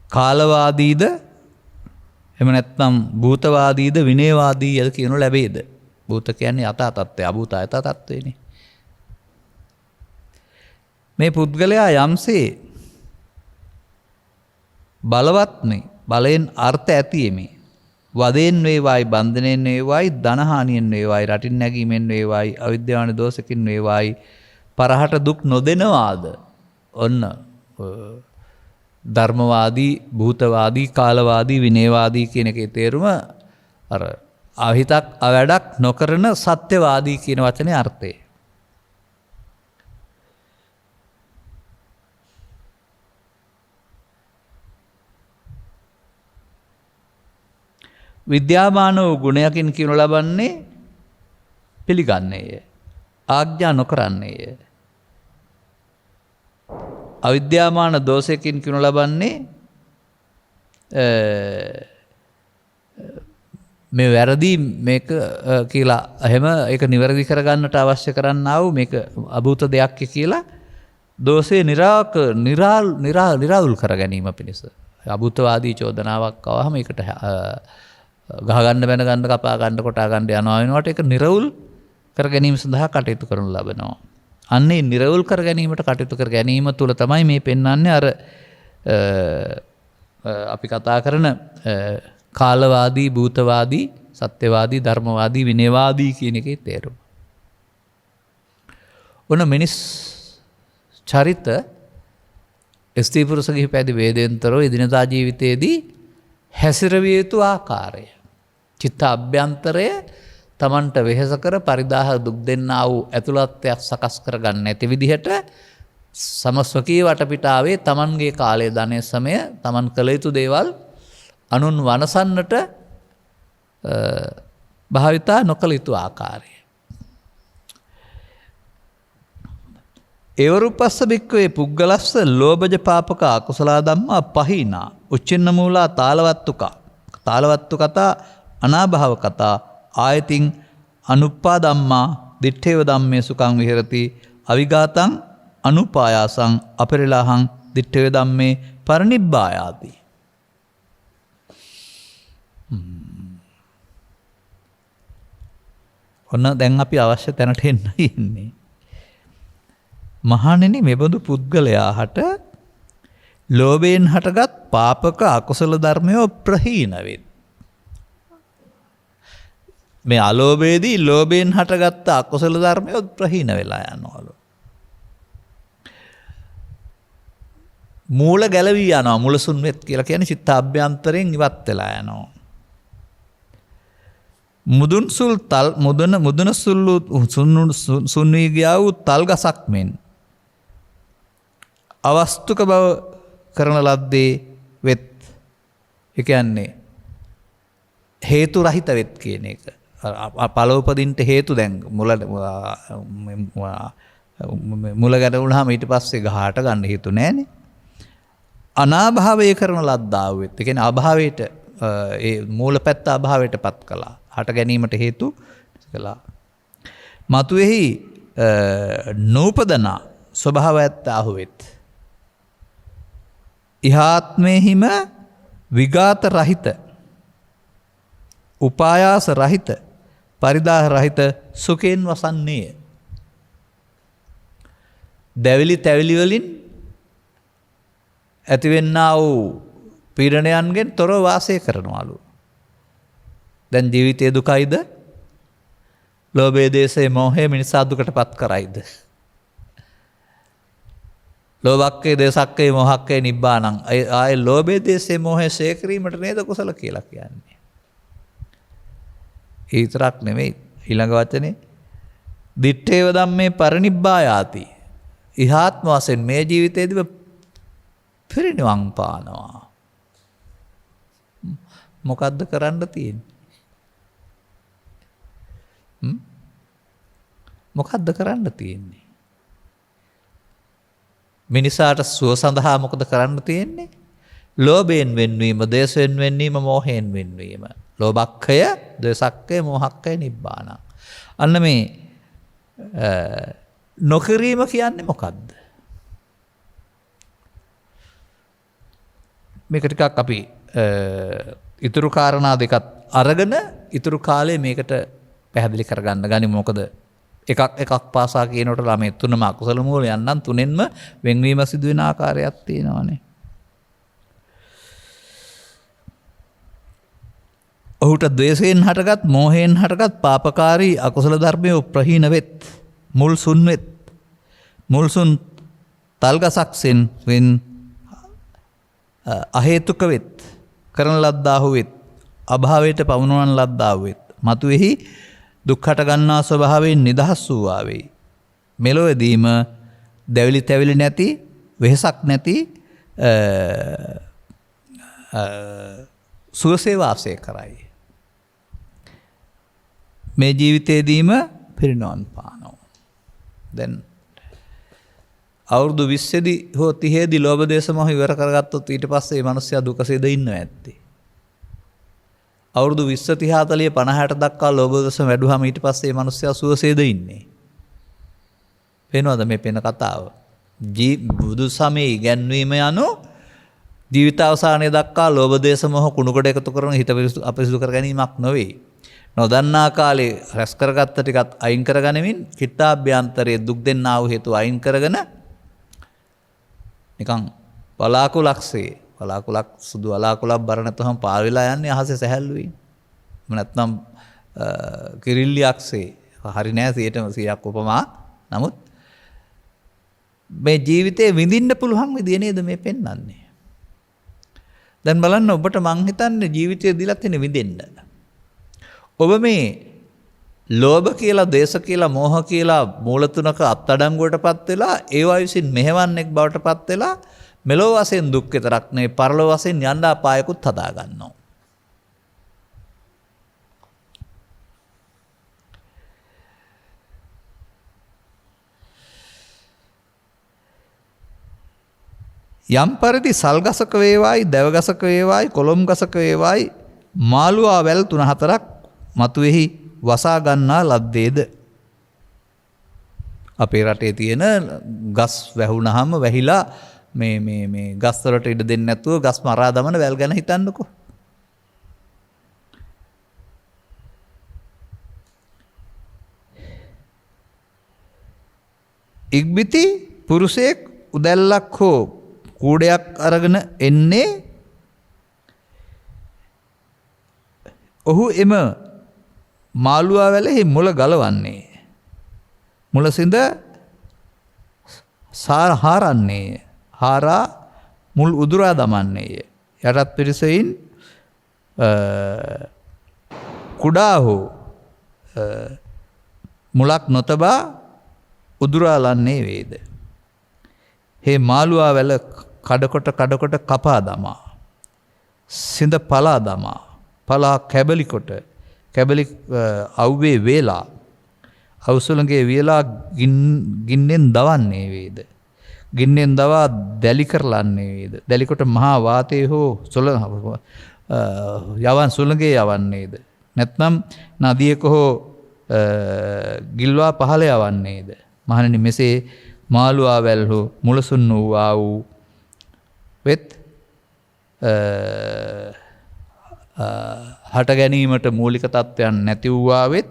S1: කාලවාදීද එහෙම නැත්නම් භූතවාදීද විනයවාදී යද කියනු ලැබේද? භූත කියන්නේ යථා තත්ත්වය, අභූත යථා තත්ත්වයනේ. මේ පුද්ගලයා යම්සේ බලවත්නේ බලයෙන් අර්ථ ඇතියෙමි. වදයෙන් වේවායි බන්ධනෙන් වේවායි ධනහානියෙන් වේවායි රටින් නැගීමෙන් වේවායි අවිද්‍යාවන දෝෂකින් වේවායි පරහට දුක් නොදෙනවාද? ඔන්න ධර්මවාදී භූතවාදී කාලවාදී විනයවාදී කියන එකේ තේරුම අර අහිතක් අවඩක් නොකරන සත්‍යවාදී කියන වචනේ අර්ථය. විද්‍යාමාන වූ ගුණයකින් කියනු ලබන්නේ පිළිගන්නේය. ආඥා නොකරන්නේය. අවිද්‍යාමාන දෝෂයකින් කියනු ලබන්නේ මේ වැරදි මේක කියලා එහෙම ඒක නිවැරදි කරගන්නට අවශ්‍ය කරන්නා වූ මේක අභූත දෙයක් කියලා දෝෂේ නිරාවුල් කර ගැනීම පිණිස අභූතවාදී චෝදනාවක් ආවම ඒකට ගහගන්න බැනගන්න කපා ගන්න කොටා ගන්න යනවා වෙනකොට ඒක නිරවුල් කර ගැනීම සඳහා කටයුතු කරනු ලබනවා. අන්නේ නිරවුල් කර ගැනීමට කටයුතු කර ගැනීම තුළ තමයි මේ පෙන්වන්නේ අර අපි කතා කරන කාලවාදී, භූතවාදී, සත්‍යවාදී, ධර්මවාදී, විනයවාදී කියන එකේ තේරුම. ඔන්න මිනිස් චරිත ස්ත්‍රී පුරුෂ ගිහි පැවිදි වේදෙන්තරෝ එදිනදා ජීවිතයේදී හැසිරවිය යුතු ආකාරය. චිත්ත අභ්‍යන්තරය තමන්ට වෙහෙස කර පරිදාහ දුක් දෙන්නා වූ ඇතුළත්යක් සකස් කර ගන්න නැති විදිහට සමස්වකී වටපිටාවේ තමන්ගේ කාලය ධනය සමය තමන් කළ යුතු දේවල් අනුන් වනසන්නට භාවිතා නොකළ යුතු ආකාරය. ඒවරුපස්ස භික්කවේ පුද්ගලස්ස ලෝභජ පාපක අකුසලා ධම්මා පහිනා උච්චින්න මූලා තාලවත්තු කතා අනාභාව කතා ආයතින් අනුප්පා ධම්මා දිත්තේව ධම්මේ සුඛං විහෙරති අවිඝාතං අනුපායාසං අපරිලාහං දිත්තේව ධම්මේ පරිනිබ්බායාති. ඔන්න දැන් අපි අවශ්‍ය තැනට එන්න ඉන්නේ. මහණෙනි මෙබඳු පුද්ගලයාට ලෝභයෙන් හටගත් පාපක අකුසල ධර්මයෝ ප්‍රහීන වේ. මේ අලෝභයේදී ලෝභයෙන් හටගත් අකුසල ධර්මයෝ ප්‍රහීන වෙලා යනවලු. මූල ගැලවී යනවා. මුලසුන් වෙත් කියලා කියන්නේ චිත්ත අභ්‍යන්තරයෙන් ඉවත් වෙලා යනවා. මුදුන් සුල්ලු සුන් වී ගියා වූ තල් ගසක් මෙන් අවස්තුක බව කරන ලද්දේ වෙත්. ඒ කියන්නේ හේතු රහිත වෙත් කියන එක. පළවපදින්ට හේතු දැන් මුල ගැට වුණාම ඊට පස්සේ ගහට ගන්න හේතු නැහැනේ. අනාභාවය කරන ලද්දා වෙත්. ඒ කියන්නේ අභාවයට ඒ මූල පැත්ත අභාවයට පත් කළා. හට ගැනීමට හේතු කළා. මතුවේහි නූපදන ස්වභාව ඇත්තාහු වෙත්. ඉහාත්මෙහිම විඝාත රහිත, උපායාස රහිත, පරිදාහ රහිත සුඛයෙන් වසන්නේය. දැවිලි තැවිලි වලින් ඇතිවෙන්නා වූ පීඩනයන්ගෙන් තොරව වාසය කරනවලු. දැන් ජීවිතයේ දුකයිද? ලෝභය, දේශය, මෝහය මිනිසා දුකට පත් කරයිද? ලෝභක්කේ, දේශක්කේ, මෝහක්කේ නිබ්බානං. ආයේ ලෝභය, දේශය, මෝහය ශේ කිරීමට නේද කුසල කියලා කියන්නේ. ඒ විතරක් නෙමෙයි. ඊළඟ වචනේ දිත්තේව ධම්මේ පරිනිබ්බායාති. ඉහාත්ම වශයෙන් මේ ජීවිතයේදී පිරිනිවන් පානවා. මොකද්ද කරන්න තියෙන්නේ? මොකද්ද කරන්න තියෙන්නේ? මිනිසාට සුව සඳහා මොකද කරන්න තියෙන්නේ? ලෝභයෙන් වෙන්වීම, දේශයෙන් වෙන්වීම, මෝහයෙන් වෙන්වීම. ලෝභක්ඛය, දේශක්ඛය, මෝහක්ඛය නිබ්බාන. අන්න මේ නොකිරීම කියන්නේ මොකද්ද? මේක ටිකක් අපි ඉතුරු කාරණා දෙකත් අරගෙන ඉතුරු කාලේ මේකට පැහැදිලි කරගන්න ගනි. මොකද එකක් පාසා කියනකොට ළමයි තුනම අකුසල මූලයන් නම් තුනෙන්ම වෙන්වීම සිදු වෙන ආකාරයක් තියෙනවානේ. ඔහුට ද්වේෂයෙන් හටගත්, මෝහයෙන් හටගත් පාපකාරී අකුසල ධර්මයේ ප්‍රහීන වෙත්. මුල්සුන් වෙත්. මුල්සුන් තල්ගසක්සෙන් වෙන් අහේතුක වෙත්. කරන ලද්දාහු වෙත්. අභාවයට පමුණුවන ලද්දාහු වෙත්. මතුවේහි දුක් හට ගන්නා ස්වභාවයෙන් නිදහස් වූවා වෙයි. මෙලොවදීම දැවිලි තැවිලි නැති, වෙහසක් නැති සුවසේ වාසය කරයි. මේ ජීවිතයේදීම පිරිනවන් පානවා. දැන් අවුරුදු 20දී හෝ 30දී ලෝභ දේශ මොහ ඉවර කරගත්තොත් ඊට පස්සේ මේ මිනිස්සයා දුකසේද ඉන්නව ඇත්තේ. අවුරුදු 20 30 40 50ට දක්වා ලෝභ දෝෂ වැඩුවාම ඊට පස්සේ මේ මිනිස්සයා සුවසේද ඉන්නේ. පේනවද මේ පෙන කතාව? බුදු සමයේ ඉගැන්වීම යනු ජීවිත අවසානයේ දක්වා ලෝභ දේශ මොහ කුණුකොට එකතු කරන හිත අපිරිසුදු කර ගැනීමක් නොවේ. නොදන්නා කාලේ රැස් කරගත්ත ටිකත් අයින් කරගනිමින් චිත්තාභ්‍යන්තරයේ දුක් දෙන්නා වූ හේතු අයින් කරගෙන නිකන් බලාකුලක්සේ වලාකුලක් සුදු වලාකුලක් බර නැතුවම පාර වෙලා යන්නේ අහසේ සැහැල්ලුයි. නැත්නම් කිරිල්ලියක්සේ හරි නෑ 100% උපමා. නමුත් මේ ජීවිතේ විඳින්න පුළුවන් විදිය නේද මේ පෙන්වන්නේ. දැන් බලන්න ඔබට මං හිතන්නේ ජීවිතය දීලා තියෙන විඳින්න. ඔබ මේ ලෝභ කියලා, දේශ කියලා, මෝහ කියලා මූල තුනක අත්අඩංගුවටපත් වෙලා ඒවා විසින් මෙහෙවන්නෙක් බවටපත් වෙලා මෙලෝ වශයෙන් දුක් විතරක් නෙවෙයි පරලෝ වශයෙන් යන්න අපායකුත් හදා ගන්නවා. යම් පරිදි සල්ගසක වේවායි, දැවගසක වේවායි, කොළොම් ගසක වේවායි මාළුවා වැල් 3-4ක් මතුවේහි වසා ගන්නා ලද්දේද. අපේ රටේ තියෙන ගස් වැහුණාම වැහිලා මේ ගස් වලට ඉඩ දෙන්නේ නැතුව ගස් මරා දමන වැල් ගැන හිතන්නකෝ. ඉක්බිති පුරුෂයෙක් උදැල්ලක් හෝ කූඩයක් අරගෙන එන්නේ ඔහු එම මාළුවා වැලෙහි මුල ගලවන්නේ. මුල සිඳ හාරන්නේ. හාරා මුල් උදුරා දමන්නේය. යටත් පිරිසෙයින් කුඩා හෝ මුලක් නොතබා උදුරාලන්නේ වේද. හේ මාළුවා වැල කඩකොට කපා දමා. සිඳ පලා දමා. පලා කැබලිකොට කැබලි අව්වේ වේලා අවසුලගේ වේලා ගින්නෙන් දවන්නේ වේද. ගින්නෙන් දවා දැලි කරලන්නේ වේද. දැලිකොට මහා වාතයේ හෝ යවන් සුළඟේ යවන්නේද. නැත්නම් නදියක හෝ ගිල්වා පහළ යවන්නේද. මහණෙනි මෙසේ මාළුවා වැල් හෝ මුලසුන් වූවා වූ වෙත් හට ගැනීමට මූලික තත්ත්වයන් නැති වූවා වෙත්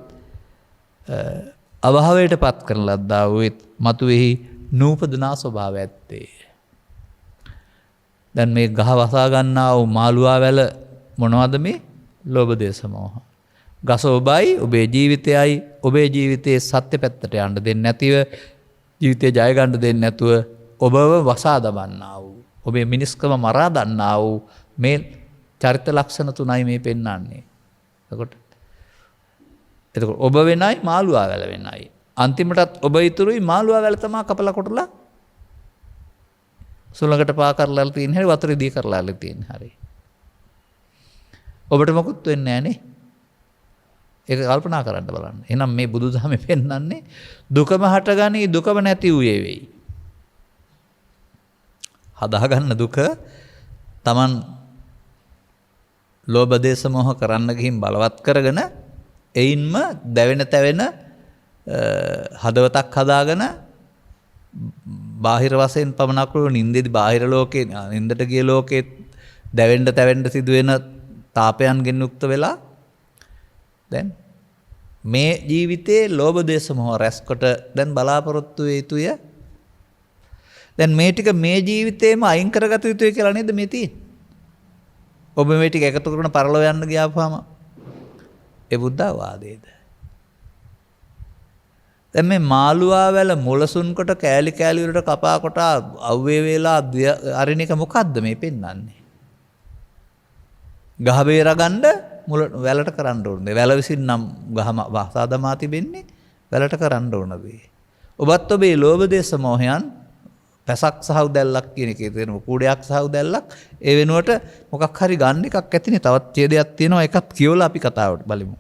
S1: අභාවයට පත් කරන ලද්දා වෙත් මතුවෙහි නූපදනා ස්වභාවය ඇත්තේ. දැන් මේ ගහ වසා ගන්නා වූ මාළුවා වැල මොනවද මේ? ලෝභ දේශ මොහ. ගස ඔබයි, ඔබේ ජීවිතයයි, ඔබේ ජීවිතයේ සත්‍ය පැත්තට යන්න දෙන්නේ නැතිව ජීවිතය ජය ගන්න දෙන්නේ නැතුව ඔබව වසා දමන්නා වූ, ඔබේ මිනිස්කම මරා දන්නා වූ මේ චරිත ලක්ෂණ තුනයි මේ පෙන්වන්නේ. එතකොට ඔබ වෙනයි, මාළුවා වැල වෙනයි. අන්තිමටත් ඔබ ඉතුරුයි, මාළුවා වැල තමයි කපලා කොටලා සුළඟට පා කරලා තියෙන හැටි, වතුරේ දී කරලා තියෙන හැටි. ඔබට මොකුත් වෙන්නේ නැහනේ. ඒක කල්පනා කරන්න බලන්න. එහෙනම් මේ බුදුදහමේ පෙන්වන්නේ දුකම හටගනි, දුකම නැති වූයේ වෙයි. හදාගන්න දුක Taman ලෝභ දේශ මොහ කරන්න ගිහින් බලවත් කරගෙන එයින්ම දැවෙන තැවෙන හදවතක් හදාගෙන බාහිර වශයෙන් පමණක් නින්දේදී බාහිර ලෝකේ නින්දට ගිය ලෝකේ දැවෙන්න තැවෙන්න සිදුවෙන තාපයන්ගෙන් යුක්ත වෙලා දැන් මේ ජීවිතේ ලෝභ දේශ මොහ රැස්කොට දැන් බලාපොරොත්තු වේ යුතුය. දැන් මේ ටික මේ ජීවිතේම අයින් කරගත යුතුයි කියලා නේද මේ තියෙන්නේ. ඔබ මේ ටික එකතු කරන පරලෝ යන්න ගියාපුවාම ඒ බුද්ධවාදයේද. දැන් මේ මාළුවා වැල මුලසුන් කොට කෑලි කෑලි වලට කපා කොටා අව්වේ වේලා අරින එක මොකද්ද මේ පෙන්වන්නේ? ගහ බේරගන්න මුල වැලට කරන්න ඕනේ. වැල විසින් නම් ගහ වහසා දමා තිබෙන්නේ වැලට කරන්න ඕන දේ. ඔබත් ඔබේ ලෝභ දේශ මොහයන් පැසක් සහ උදැල්ලක් කියන එකේ තියෙන කූඩයක් සහ උදැල්ලක් ඒ වෙනුවට මොකක් හරි ගන්න එකක් ඇතිනේ. තවත් ඡේදයක් තියෙනවා. ඒකත් කියවලා අපි කතාවට බලමු.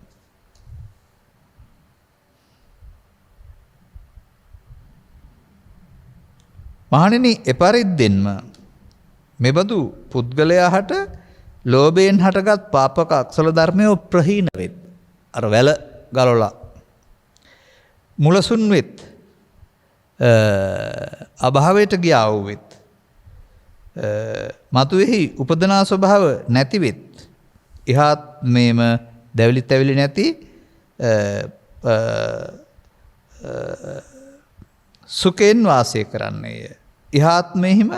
S1: මහණෙනි, එපරිද්දෙන්ම මෙබඳු පුද්ගලයාට ලෝභයෙන් හටගත් පාපක අකුසල ධර්මය ප්‍රහීන වෙත්. අර වැල ගලවලා මුලසුන් වෙත්. අභාවයට ගියා වූ වෙත්. මතුවෙහි උපදනා ස්වභාව නැති වෙත්. එහාත් මේම දැවිලි තැවිලි නැති සුඛයෙන් වාසය කරන්නේය. ඉහාත්මෙහිම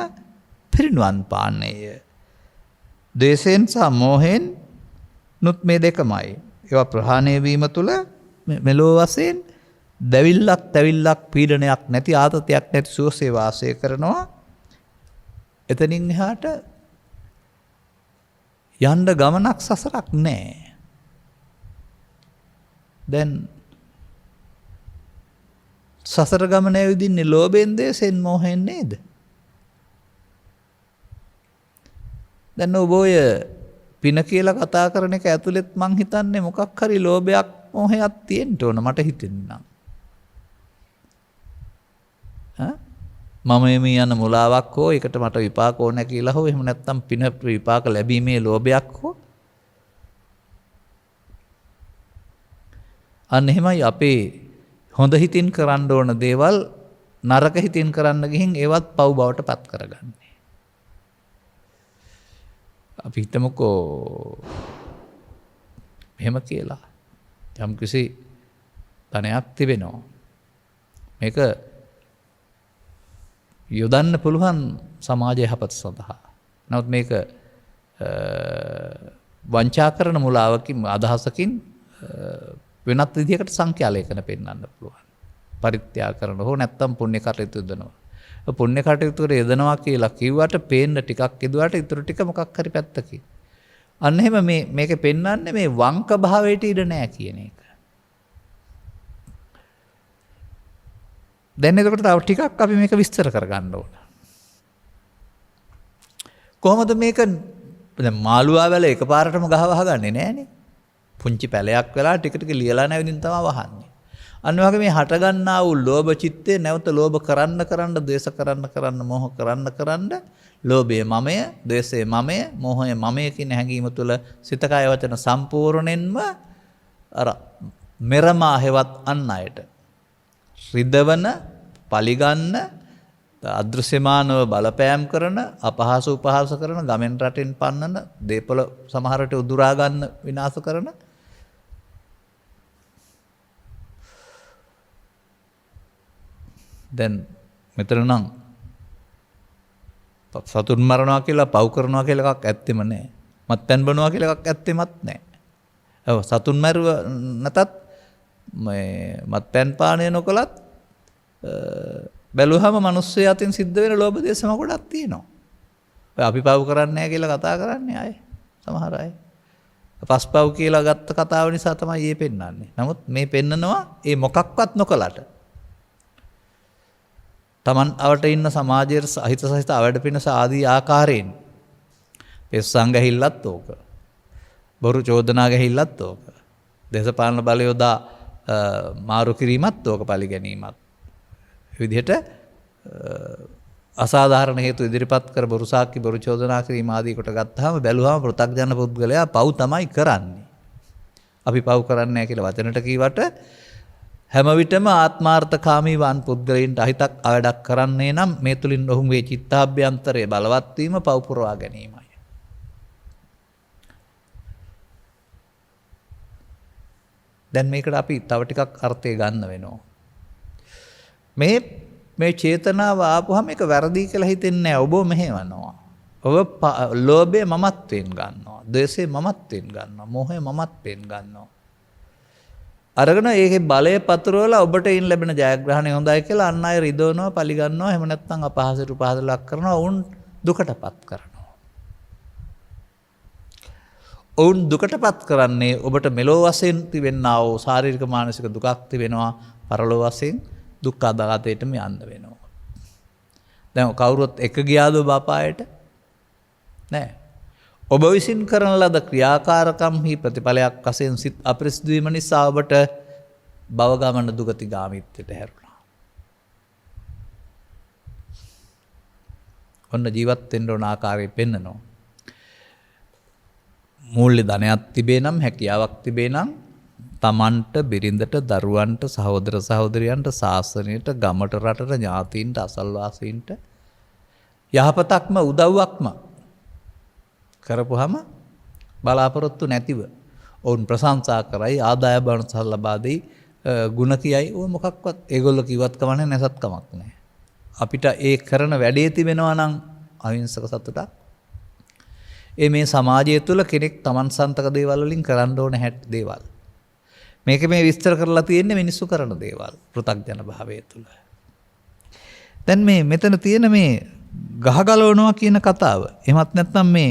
S1: පිරිනුවන් පාන්නේය. ද්වේෂයෙන් සහ මෝහයෙන් නුත් මේ දෙකමයි. ඒවා ප්‍රහාණය වීම තුළ මෙලෝ වශයෙන් දැවිල්ලක් තැවිල්ලක් පීඩනයක් නැති ආතතියක් නැති සුවසේ වාසය කරනවා. එතනින් එහාට යන්න ගමනක් සසරක් නැහැ. දැන් සසර ගමන ඇවිදින්නේ ලෝභයෙන් දේශයෙන් මෝහයෙන් නේද? දැන් ඔබ ඔය පින කියලා කතා කරන එක ඇතුළෙත් මං හිතන්නේ මොකක් හරි ලෝභයක් මෝහයක් තියෙන්න ඕන මට හිතෙන්නම්. මම මේ යන මුලාවක් හෝ ඒකට මට විපාක ඕන කියලා හෝ එහෙම නැත්නම් පින විපාක ලැබීමේ ලෝභයක් හෝ අන්න එහෙමයි අපේ හොඳ හිතින් කරන්න ඕන දේවල් නරක හිතින් කරන්න ගිහින් ඒවත් පව් බවට පත් කරගන්නේ. අපි හිතමුකෝ මෙහෙම කියලා යම් කිසි ධනයක් තිබෙනවා. මේක යොදන්න පුළුවන් සමාජ යහපත සඳහා. නමුත් මේක වංචා කරන මුලාවකින් අදහසකින් වෙනත් විදිහකට සංඛ්‍යාලේඛන පෙන්වන්න පුළුවන්. පරිත්‍යාග කරන හෝ නැත්තම් පුණ්‍ය කටයුතු යොදනවා. පුණ්‍ය කටයුතු වල යොදනවා කියලා කිව්වට පේන්න ටිකක් යදුවාට ඊටු ටික මොකක් හරි පැත්තකින්. අන්න එහෙම මේකේ පෙන්වන්නේ මේ වංක භාවයට ඉඩ නැහැ කියන එක. දැන් එතකොට තව ටිකක් අපි මේක විස්තර කරගන්න ඕන. කොහොමද මේක දැන් මාළුවා වැල එකපාරටම ගහවහගන්නේ නැහනේ. පුංචි පැලයක් වෙලා ටික ටික ලියලා නැවිදින් තමයි වහන්නේ. අන්න වගේ මේ හට ගන්නා වූ ලෝභ චිත්තේ නැවත ලෝභ කරන්න ද්වේෂ කරන්න මෝහ කරන්න ලෝභය මමය, ද්වේෂය මමය, මෝහය මමය කියන හැඟීම තුළ සිත කය වචන සම්පූර්ණයෙන්ම අර මෙරමා හෙවත් අන් අයට රිදවන, පලිගන්න, අදෘශ්‍යමානව බලපෑම් කරන, අපහාස උපහාස කරන, ගමෙන් රටින් පන්නන, දේපල සමහරට උදුරා ගන්න විනාශ කරන දැන් මෙතන නම් සතුන් මරනවා කියලා පව් කරනවා කියලා එකක් ඇත්තෙම නැහැ. මත්පැන් බොනවා කියලා එකක් ඇත්තෙමත් නැහැ. ඔව් සතුන් මරුව නැතත් මේ මත්පැන් පානය නොකලත් බැලුවහම මිනිස්සු යතින් සිද්ධ වෙන ලෝභ දේශම ගොඩක් තියෙනවා. ඔය අපි පව් කරන්නේ නැහැ කියලා කතා කරන්නේ අය. සමහර අය. පස්පව් කියලා ගත්ත කතාව නිසා තමයි මේ පෙන්වන්නේ. නමුත් මේ පෙන්නනවා මේ මොකක්වත් නොකලට තමන් අවට ඉන්න සමාජයේ සහිත සහිත අවඩ පිනස ආදී ආකාරයෙන් පෙස්සන් ගැහිල්ලත් ඕක. බොරු චෝදනා ගැහිල්ලත් ඕක. දේශපාලන බලය යොදා මාරු කිරීමත් ඕක පලි ගැනීමත්. විදිහට අසාධාරණ හේතු ඉදිරිපත් කර බොරු සාක්ෂි බොරු චෝදනා කිරීම ආදී කොට ගත්තාම බැලුවාම පෘථග්ජන පුද්ගලයා පව් තමයි කරන්නේ. අපි පව් කරන්නේ නැහැ කියලා වචනට කීවට හැම විටම ආත්මාර්ථකාමී වන් පුද්ගලයන්ට අහිතක් අවඩක් කරන්නේ නම් මේ තුලින් ඔහුගේ චිත්තාභ්‍යන්තරය බලවත් වීම පව් පුරවා ගැනීමයි. දැන් මේකට අපි තව ටිකක් අර්ථය ගන්න වෙනවා. මේ චේතනාව ආපුවම ඒක වැරදි කියලා හිතෙන්නේ නැහැ. ඔබ මෙහෙවනවා. ඔබ ලෝභය මමත්වෙන් ගන්නවා. ද්වේෂය මමත්වෙන් ගන්නවා. මෝහය මමත්වෙන් ගන්නවා. අරගෙන ඒකේ බලය පතුරවලා ඔබට ඉන් ලැබෙන ජයග්‍රහණය හොඳයි කියලා අන් අය රිදවනවා, පලිගන්නවා, එහෙම නැත්නම් අපහාසයට උපහාස ලක් කරනවා, ඔවුන් දුකටපත් කරනවා. ඔවුන් දුකටපත් කරන්නේ ඔබට මෙලෝ වශයෙන් තිබෙනා වූ ශාරීරික මානසික දුකක් තිබෙනවා, පරලෝ වශයෙන් දුක් අදාතේටම යන්න වෙනවා. දැන් කවුරුත් එක ගියාද ඔබ අපායට? නෑ. ඔබ විසින් කරන ලද ක්‍රියාකාරකම්හි ප්‍රතිඵලයක් වශයෙන් සිත් අපිරිසිදු වීම නිසා ඔබට භව ගමන දුගතිගාමීත්වයට හැරුණා. ඔන්න ජීවත් වෙන්න ඕන ආකාරය පෙන්නනවා. මූල්‍ය ධනයක් තිබේ නම් හැකියාවක් තිබේ නම් තමන්ට බිරිඳට දරුවන්ට සහෝදර සහෝදරියන්ට ශාසනයට ගමට රටට ඥාතීන්ට අසල්වාසීන්ට යහපතක්ම උදව්වක්ම කරපුහම බලාපොරොත්තු නැතිව ඔවුන් ප්‍රශංසා කරයි ආදාය බවන සහ ලබා දෙයි ගුණ කියයි ඔය මොකක්වත් ඒගොල්ලෝ කිව්වත් කමන්නේ නැසත් කමක් නැහැ. අපිට ඒ කරන වැඩේ තිබෙනවා නම් අහිංසක සතුටක් මේ සමාජය තුළ කෙනෙක් තමන් සන්තක දේවල් වලින් කරන්න ඕන හැටි දේවල්. මේක මේ විස්තර කරලා තියෙන්නේ මිනිස්සු කරන දේවල් පෘථග්ජන භාවය තුළ. දැන් මේ මෙතන තියෙන මේ ගහගලවනවා කියන කතාව. එහෙමත් නැත්නම් මේ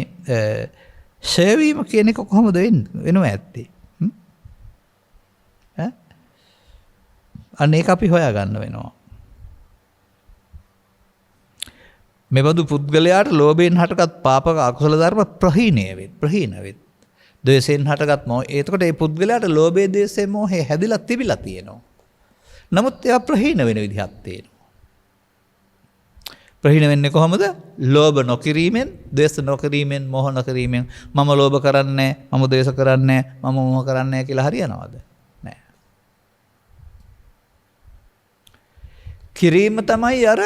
S1: ෂේවීම කියන එක කොහොමද වෙනව ඇත්තේ? අන්න ඒක අපි හොයාගන්න වෙනවා. මෙබඳු පුද්ගලයාට ලෝභයෙන් හටගත් පාපක අකුසල ධර්ම ප්‍රහීණය වෙත්. ද්වේෂයෙන් හටගත් මොහය. එතකොට මේ පුද්ගලයාට ලෝභය, ද්වේෂය, මොහය හැදිලා තිබිලා තියෙනවා. නමුත් ඒවා ප්‍රහීණ වෙන විදිහක් තියෙනවා. ප්‍රහීණ වෙන්නේ කොහොමද? ලෝභ නොකිරීමෙන්, ද්වේෂ නොකිරීමෙන්, මොහ නොකිරීමෙන්. මම ලෝභ කරන්නේ නැහැ, මම ද්වේෂ කරන්නේ නැහැ, මම මොහ කරන්නේ නැහැ කියලා හරියනවද? නෑ. කිරීම තමයි අර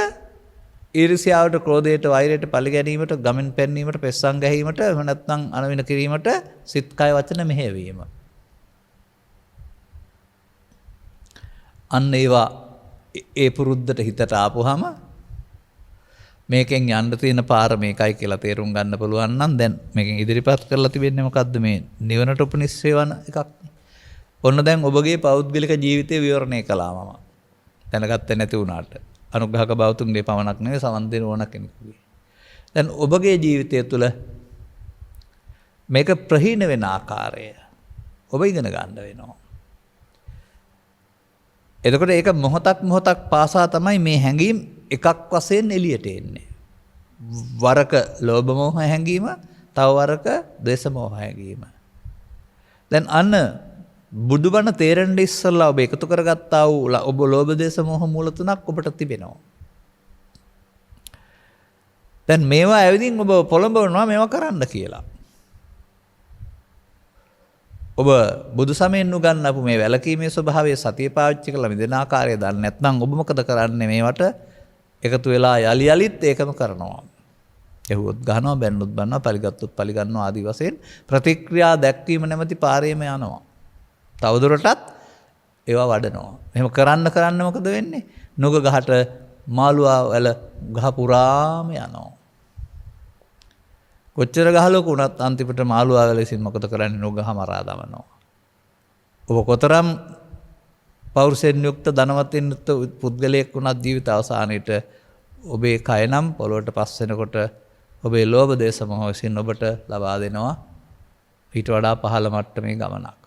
S1: ඊර්ෂ්‍යාවට, ක්‍රෝධයට, වෛරයට, පරිගැනීමට, ගමෙන් පැනීමට, පෙස්සන් ගැහිීමට, එහෙම නැත්නම් අනවින කිරීමට සිත කය වචන මෙහෙයවීම. අන්න ඒවා ඒ පුරුද්දට හිතට ආපුවාම මේකෙන් යන්න තියෙන පාර මේකයි කියලා තේරුම් ගන්න පුළුවන් නම් දැන් මේකෙන් ඉදිරිපත් කරලා තිබෙන්නේ මොකද්ද? මේ නිවනට උපනිශ්‍රේ වන එකක්. ඔන්න දැන් ඔබගේ පෞද්ගලික ජීවිතය විවරණය කළා මම. දැනගත්තේ නැති වුණාට. අනුග්‍රහක බෞතුන්ගේ පමණක් නෙවෙයි සමන් දෙන ඕන කෙනෙකුගේ. දැන් ඔබගේ ජීවිතය තුළ මේක ප්‍රහීන වෙන ආකාරය ඔබ ඉගෙන ගන්න වෙනවා. එතකොට ඒක මොහොතක් පාසා තමයි මේ හැඟීම් එකක් වශයෙන් එළියට එන්නේ. වරක ලෝභ මෝහ හැඟීම, තව වරක ද්වේෂ මෝහ හැඟීම. දැන් අන්න බුදුබණ තේරෙන්න ඉස්සෙල්ලා ඔබ එකතු කරගත්තා වූ ඔබ ලෝභ දේශ මොහ මූල තුනක් ඔබට තිබෙනවා. දැන් මේවා ඇවිදින් ඔබ පොළඹවනවා මේවා කරන්න කියලා. ඔබ බුදු සමයෙන් උගන්වපු මේ වැලකීමේ ස්වභාවය සතිය පාවිච්චි කරලා මිදෙන ආකාරය දන්නේ නැත්නම් ඔබ මොකද කරන්නේ? මේවට එකතු වෙලා යලි යලිත් ඒකම කරනවා. එහුවොත් ගහනවා, බැන්නොත් බන්නවා, පරිගත්තොත් පරිගන්නවා ආදී වශයෙන් ප්‍රතික්‍රියා දැක්වීම නැමැති පාරේම යනවා. තවදුරටත් ඒවා වඩනවා. එහෙම කරන්න මොකද වෙන්නේ? නුග ගහට මාළුවා වල ගහ පුරාම යනවා. කොච්චර ගහලක උනත් අන්තිමට මාළුවා වල විසින් මොකද කරන්නේ? නුග ගහ මරා දමනවා. ඔබ කොතරම් පෞරුෂයෙන් යුක්ත ධනවතින් යුක්ත පුද්ගලයෙක් වුණත් ජීවිත අවසානයේට ඔබේ කය නම් පොළොවට පස් වෙනකොට ඔබේ ලෝභ දේශ මොහ විසින් ඔබට ලබා දෙනවා ඊට වඩා පහළ මට්ටමේ ගමනක්.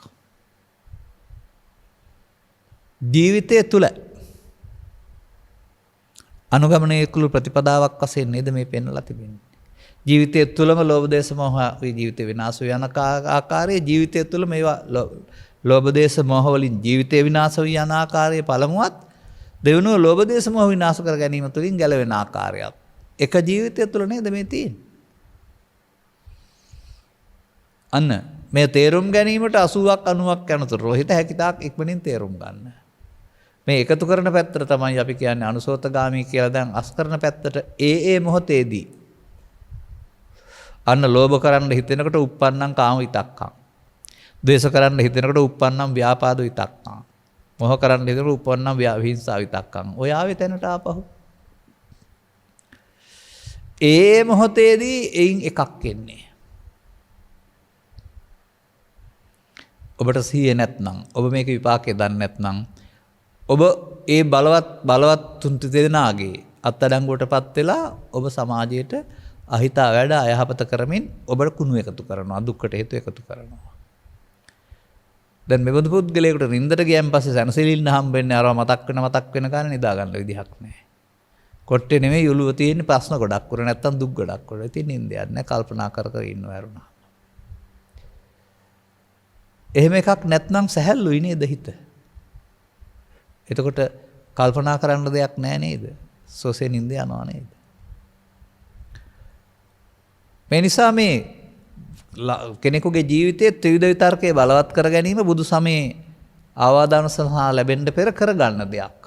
S1: ජීවිතය තුළ අනුගමනයේ කුළු ප්‍රතිපදාවක් වශයෙන් නේද මේ පෙන්වලා තිබෙන්නේ. ජීවිතය තුළම ලෝභ දේශ මොහ ජීවිතේ විනාශ වෙන ආකාරයේ ජීවිතය තුළ මේවා ලෝභ දේශ මොහ වලින් ජීවිතේ විනාශ වී යන ආකාරයේ පළමුවත් දෙවෙනුව ලෝභ දේශ මොහ විනාශ කර ගැනීම තුළින් ගැලවෙන ආකාරයත් එක ජීවිතය තුළ නේද මේ තියෙන්නේ. අන්න මේ තේරුම් ගැනීමට 80ක් 90ක් යනතුරු රෝහිත හැකිතාක් ඉක්මනින් තේරුම් ගන්න. මේ එකතු කරන පැත්තට තමයි අපි කියන්නේ අනුසෝතගාමී කියලා. දැන් අස් කරන පැත්තට ඒ මොහොතේදී අන්න ලෝභ කරන්න හිතෙනකොට uppannam කාම විතක්කම්. ද්වේෂ කරන්න හිතෙනකොට uppannam ව්‍යාපාද විතක්කම්. මොහ කරන්න හිතෙනකොට uppannam විහිංසා විතක්කම්. ඔය ආවේ තැනට ආපහු. ඒ මොහොතේදී එයින් එකක් එන්නේ. ඔබට සිහිය නැත්නම්, ඔබ මේක විපාකේ දන්නේ නැත්නම්, ඔබ ඒ බලවත් තුන්ති දෙනාගේ අත්අඩංගුවටපත් වෙලා ඔබ සමාජයට අහිතා වැඩ අයහපත කරමින් ඔබට කුණු එකතු කරනවා, දුක්කට හේතු එකතු කරනවා. දැන් මෙබඳු පුද්ගලයෙකුට නින්දට ගියන් පස්සේ සැනසෙලින්න හම්බෙන්නේ අරව මතක් වෙන ගාන නිදා ගන්න විදිහක් නැහැ. කොට්ටේ නෙමෙයි ඔළුව තියෙන්නේ ප්‍රශ්න ගොඩක් කර නැත්තම් දුක් ගොඩක් කර. ඉතින් නින්ද යන්නේ නැහැ, කල්පනා කර ඉන්නවා ඇරුණා. එහෙම එකක් නැත්නම් සැහැල්ලුයි නේද හිත? එතකොට කල්පනා කරන්න දෙයක් නැහැ නේද? සෝසේ නින්ද යනවා නේද? මේ නිසා මේ කෙනෙකුගේ ජීවිතයේ ත්‍රිවිධ විතර්කයේ බලවත් කර ගැනීම බුදු සමයේ ආවාදාන සඳහා ලැබෙන්න පෙර කරගන්න දෙයක්.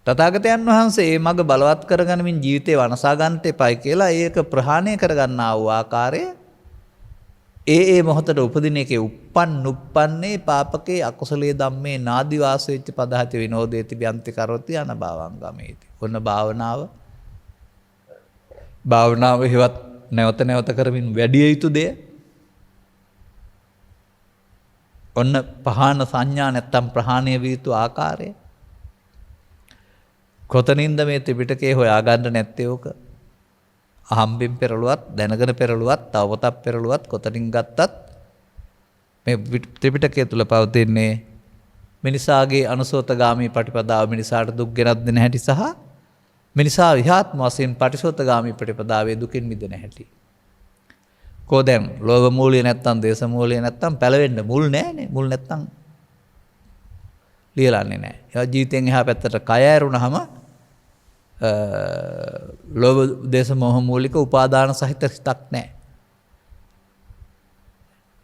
S1: තථාගතයන් වහන්සේ මේ මඟ බලවත් කරගනිමින් ජීවිතේ වනසා ගන්නට එපයි කියලා ඒක ප්‍රහාණය කරගන්නා වූ ආකාරය ඒ මොහොතට උපදින එකේ උප්පන්නේ පාපකේ අකුසලයේ ධම්මේ නාදි වාසෙච්ච පදහති විනෝදේති බ්‍යන්ති කරොති අනභවං ගමේති. ඔන්න භාවනාව හේවත් නැවත නැවත කරමින් වැඩි යුතු දෙය. ඔන්න පහන සංඥා නැත්තම් ප්‍රහාණය විය යුතු ආකාරය. කොතනින්ද මේ ත්‍රිපිටකේ හොයාගන්න නැත්තේ ඕක? අහම්බෙන් පෙරළුවත් දැනගෙන පෙරළුවත් තව පොතක් පෙරළුවත් කොතනින් ගත්තත් මේ ත්‍රිපිටකය තුල පවතින්නේ මිනිසාගේ අනුසෝතගාමී ප්‍රතිපදාව මිනිසාට දුක් ගෙනත් දෙන හැටි සහ මිනිසා විහාත්ම වශයෙන් පටිසෝතගාමී ප්‍රතිපදාවේ දුකින් මිදෙන හැටි. කෝ දැන් ලෝභ මූලය නැත්තම් දේශ මූලය නැත්තම් පැලවෙන්න මුල් නැහැනේ. මුල් නැත්තම් ලියලන්නේ නැහැ. ඒ ජීවිතෙන් එහා පැත්තට කය ඇරුණාම ලෝභ දේශ මොහ මූලික උපාදාන සහිත සිතක් නැහැ.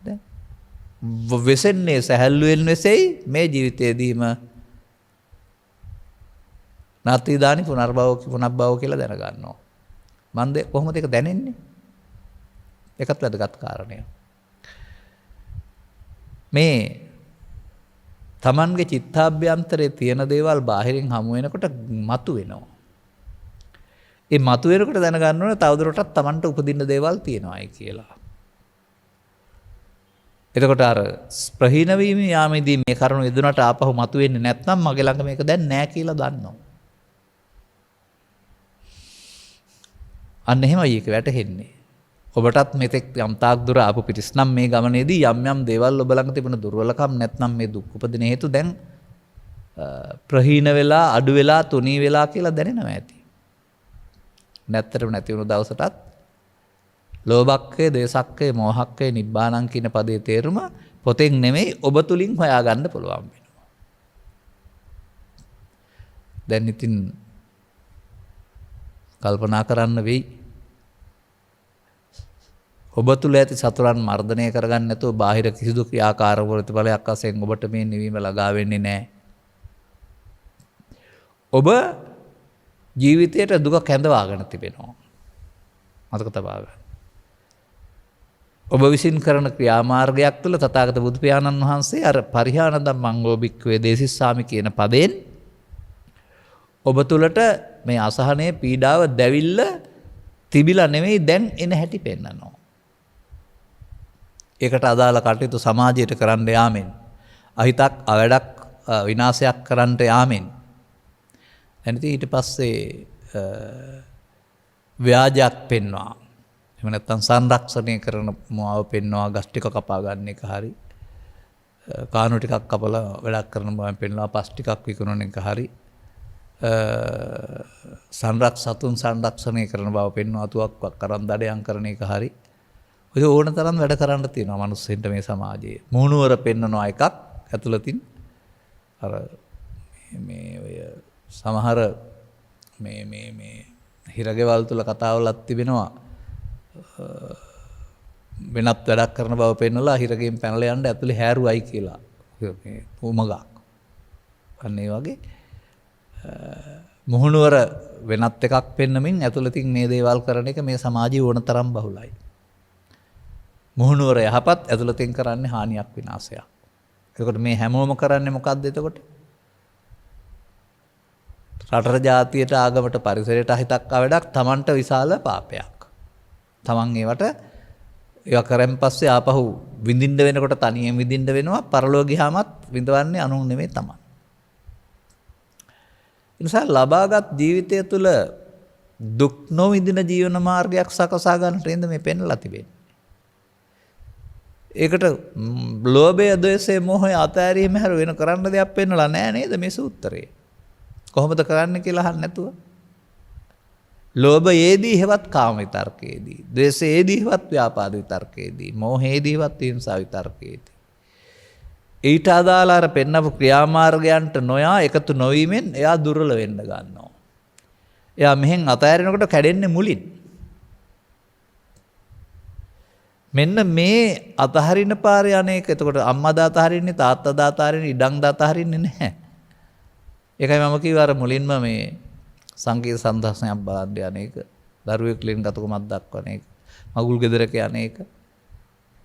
S1: දැන් වෙසෙන්නේ සැහැල්ලුවෙන් වෙසෙයි මේ ජීවිතයේදීම නාති දානි පුනර්භව කියලා දැනගන්නවා. මන්ද කොහොමද ඒක දැනෙන්නේ? ඒකත් වැදගත් කාරණය. මේ තමන්ගේ චිත්තාභ්‍යන්තරයේ තියෙන දේවල් බාහිරින් හමු වෙනකොට මතු වෙනවා. ඒ මතු වෙනකොට දැනගන්න ඕනේ තවදුරටත් තමන්ට උපදින්න දේවල් තියෙනවායි කියලා. එතකොට අර ප්‍රහීන වීම යාමේදී මේ කරුණ යෙදුනට ආපහු මතු වෙන්නේ නැත්නම් මගේ ළඟ මේක දැන් නැහැ කියලා දන්නවා. අන්න එහෙමයි ඒක වැටහෙන්නේ. ඔබටත් මෙතෙක් යම් තාක් දුර ආපු පිටිස් නම් මේ ගමනේදී යම් යම් දේවල් ඔබ ළඟ තිබුණ දුර්වලකම් නැත්නම් මේ දුක් උපදින හේතු දැන් ප්‍රහීන වෙලා අඩු වෙලා තුනී වෙලා කියලා දැනෙනවා ඇති. නැත්තරම නැති වුණු දවසටත් ලෝභක්කේ දේශක්කේ මෝහක්කේ නිබ්බානං කියන පදේ තේරුම පොතෙන් නෙමෙයි ඔබ තුලින් හොයාගන්න පුළුවන් වෙනවා. දැන් ඉතින් කල්පනා කරන්න වෙයි. ඔබ තුල ඇති සතුරන් මර්ධනය කරගන්න නැතුව බාහිර කිසිදු ක්‍රියාකාරක ප්‍රතිඵලයක් වශයෙන් ඔබට මේ නිවීම ළඟා වෙන්නේ නැහැ. ඔබ ජීවිතයට දුක කැඳවාගෙන තිබෙනවා. මතක තබා ගන්න. ඔබ විසින් කරන ක්‍රියාමාර්ගයක් තුළ තථාගත බුදු පියාණන් වහන්සේ අර පරිහාන ධම්මං භික්ඛවේ දේසිස්සාමි කියන පදයෙන් ඔබ තුළට මේ අසහනයේ පීඩාව දැවිල්ල තිබිලා නෙමෙයි දැන් එන හැටි පෙන්නනවා. ඒකට අදාළ කටයුතු සමාජයට කරන්න යාමෙන් අහිතක් අවඩක් විනාශයක් කරන්න යාමෙන් එනිදී ඊට පස්සේ ව්‍යාජයක් පෙන්වනවා. එහෙම නැත්නම් සංරක්ෂණය කරන මොනව පෙන්වනවා ගස් ටික කපා ගන්න එක හරි කාණු ටිකක් කපලා වැඩක් කරන බව පෙන්වනවා පස් ටිකක් විකුණන එක හරි සතුන් සංරක්ෂණය කරන බව පෙන්වනවා තුවක්ක් කරන් දඩයන් කරන එක හරි ඔය ඕන තරම් වැඩ කරන්න තියෙනවා මිනිස්සුන්ට මේ සමාජයේ මුහුණුවර පෙන්වනවා එකක් ඇතුළතින් අර මේ ඔය සමහර මේ හිරගෙවල් තුල කතාවලක් තිබෙනවා වෙනත් වැඩක් කරන බව පෙන්වලා හිරගෙන් පැනලා යන්න ඇතුලේ හැරුවයි කියලා මේ උමගක්. අන්න ඒ වගේ මුහුණුවර වෙනත් එකක් පෙන්නමින් ඇතුළතින් මේ දේවල් කරන එක මේ සමාජයේ ඕන තරම් බහුලයි. මුහුණුවර යහපත් ඇතුළතින් කරන්නේ හානියක් විනාශයක්. එතකොට මේ හැමෝම කරන්නේ මොකද්ද එතකොට? රටට ජාතියට ආගමට පරිසරයට අහිතක් අවඩක් Tamanට විශාල පාපයක්. Taman ඒවා කරන් පස්සේ ආපහු විඳින්න වෙනකොට තනියෙන් විඳින්න වෙනවා. පරලෝක ගියාමත් විඳවන්නේ අනුන් නෙමෙයි Taman. ඉතින් ලබාගත් ජීවිතය තුළ දුක් නොවිඳින ජීවන මාර්ගයක් සකසා ගන්නට නේද මේ පෙන්ලා තිබෙන්නේ. ඒකට ලෝභය, ද්වේෂය, මොහය අතෑරීම හැර වෙන කරන්න දෙයක් පෙන්නලා නැහැ නේද මේ සූත්‍රයේ. කොහොමද කරන්නේ කියලා අහන්න නැතුව. ලෝභයේදී හේවත් කාම විතර්කයේදී, ද්වේෂයේදී හේවත් ව්‍යාපාද විතර්කයේදී, මොහයේදී හේවත් හිංසා විතර්කයේදී. ඊට අදාළ අර පෙන්නපු ක්‍රියාමාර්ගයන්ට නොයා එකතු නොවීමෙන් එයා දුර්වල වෙන්න ගන්නවා. එයා මෙහෙන් අතෑරෙනකොට කැඩෙන්නේ මුලින්. මෙන්න මේ අතහරින පාරේ අනේක. එතකොට අම්මා දාතහරින්නේ තාත්තා දාතහරින්නේ ඉඩම් දාතහරින්නේ නැහැ. ඒකයි මම කිව්වා අර මුලින්ම මේ සංකීර්ණ සම්දර්ශනයක් බලන්න අනේක. දරුවෙක් ලෙන් ගතකමක් දක්වන එක. මගුල් ගෙදරක අනේක.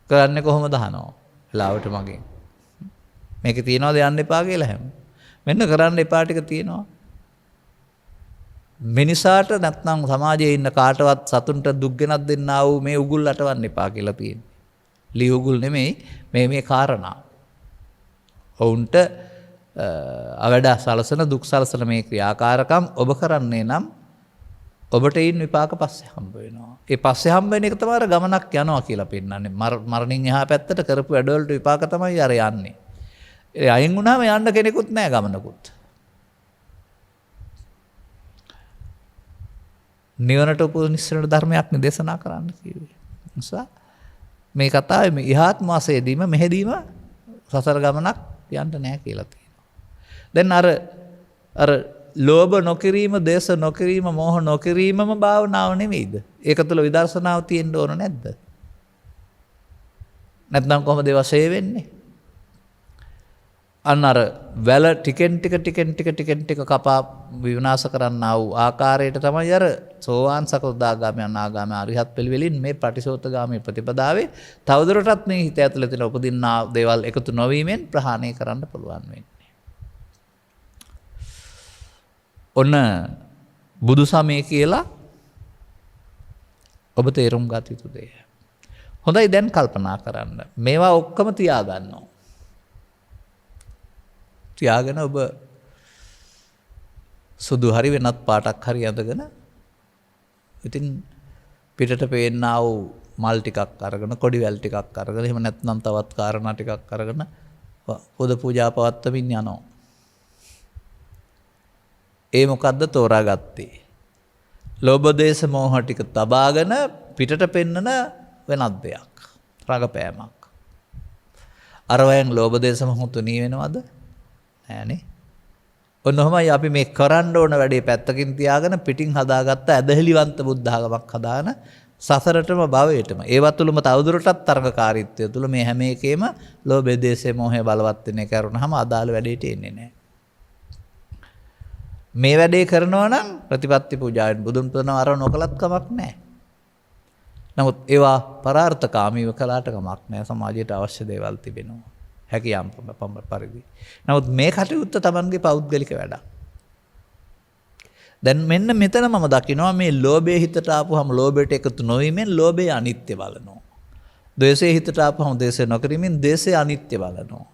S1: කරන්නේ කොහොමද අහනවා. වෙලාවට මගෙන්. මේකේ තියනවාද යන්න එපා කියලා හැම. මෙන්න කරන්න එපා ටික තියෙනවා. මිනිසාට නැත්නම් සමාජයේ ඉන්න කාටවත් සතුන්ට දුක් ගෙනත් දෙන්නා වූ මේ උගුල් අටවන්න එපා කියලා තියෙන්නේ. ලී උගුල් නෙමෙයි මේ කාරණා. ඔවුන්ට අවඩ සලසන දුක් සලසන මේ ක්‍රියාකාරකම් ඔබ කරන්නේ නම් ඔබට ඉන්න විපාක පස්සේ හම්බ වෙනවා. ඒ පස්සේ හම්බ වෙන එක තමයි ගමනක් යනවා කියලා පෙන්නන්නේ. මරණින් එහා පැත්තට කරපු වැඩවලට විපාක තමයි අර යන්නේ. ඒ අයින් වුණාම යන්න කෙනෙකුත් නැහැ ගමනකුත්. නිවනට උපනිශ්‍රණ ධර්මයක් දේශනා කරන්න කිව්වේ. නිසා මේ කතාවේ මේ ඉහාත්ම වාසයේදීම මෙහෙදීම සසර ගමනක් යන්න නැහැ කියලා තියෙනවා. දැන් අර ලෝභ නොකිරීම, දේශ නොකිරීම, මෝහ නොකිරීමම භාවනාව නෙවෙයිද? ඒක තුළ විදර්ශනාව තියෙන්න ඕන නැද්ද? නැත්නම් කොහොමද ඒවා ෂේ වෙන්නේ? අන්න අර වැල ටිකෙන් ටික කපා විනාශ කරන්නා වූ ආකාරයට තමයි අර සෝවාන් සකෘදාගාමී අනාගාමී අරිහත් පිළිවෙලින් මේ පටිසෝතගාමී ප්‍රතිපදාවේ තවදුරටත් මේ හිත ඇතුළේ තියෙන උපදින්නා දේවල් එකතු නොවීමෙන් ප්‍රහාණය කරන්න පුළුවන් වෙන්නේ. ඔන්න බුදු සමය කියලා ඔබ තේරුම් ගත යුතු දෙය. හොඳයි දැන් කල්පනා කරන්න. මේවා ඔක්කොම තියාගන්නවා. තියාගෙන ඔබ සුදු හරි වෙනත් පාටක් හරි අඳගෙන ඉතින් පිටට පේන්නා වූ මල් ටිකක් අරගෙන කොඩි වැල් ටිකක් අරගෙන එහෙම නැත්නම් තවත් කාරණා ටිකක් අරගෙන පොද පූජා පවත්වමින් යනවා. ඒ මොකද්ද තෝරාගත්තේ? ලෝභ දේශ මොහ ටික තබාගෙන පිටට පෙන්නන වෙනත් දෙයක්. රඟපෑමක්. අර වයන් ලෝභ දේශ මොහ තුනී වෙනවද? නෑනේ. ඔන්නෝමයි අපි මේ කරන්න ඕන වැඩේ පැත්තකින් තියාගෙන පිටින් හදාගත්ත ඇදහිලිවන්ත බුද්ධ ආගමක් හදාන සසරටම භවයටම ඒවත් තුළම තවදුරටත් තරඟකාරීත්වය තුළ මේ හැම එකේම ලෝභය දේශය මොහය බලවත් වෙන එක කරුණාම අදාළ වැඩේට එන්නේ නැහැ. මේ වැඩේ කරනවා නම් ප්‍රතිපත්ති පූජාවෙන් බුදුන් පුදනවා අර නොකලත් කමක් නැහැ. නමුත් ඒවා පරාර්ථකාමීව කළාට කමක් නැහැ. සමාජයට අවශ්‍ය දේවල් තිබෙනවා. හැකියාම් පරිදි. නමුත් මේ කටයුත්ත Tamanගේ පෞද්ගලික වැඩක්. දැන් මෙන්න මෙතන මම දකිනවා මේ ලෝභයේ හිතට ආපුවම ලෝභයට එකතු නොවීමෙන් ලෝභය අනිත්‍ය බලනවා. ද්වේෂයේ හිතට ආපුවම ද්වේෂය නොකිරීමෙන් ද්වේෂය අනිත්‍ය බලනවා.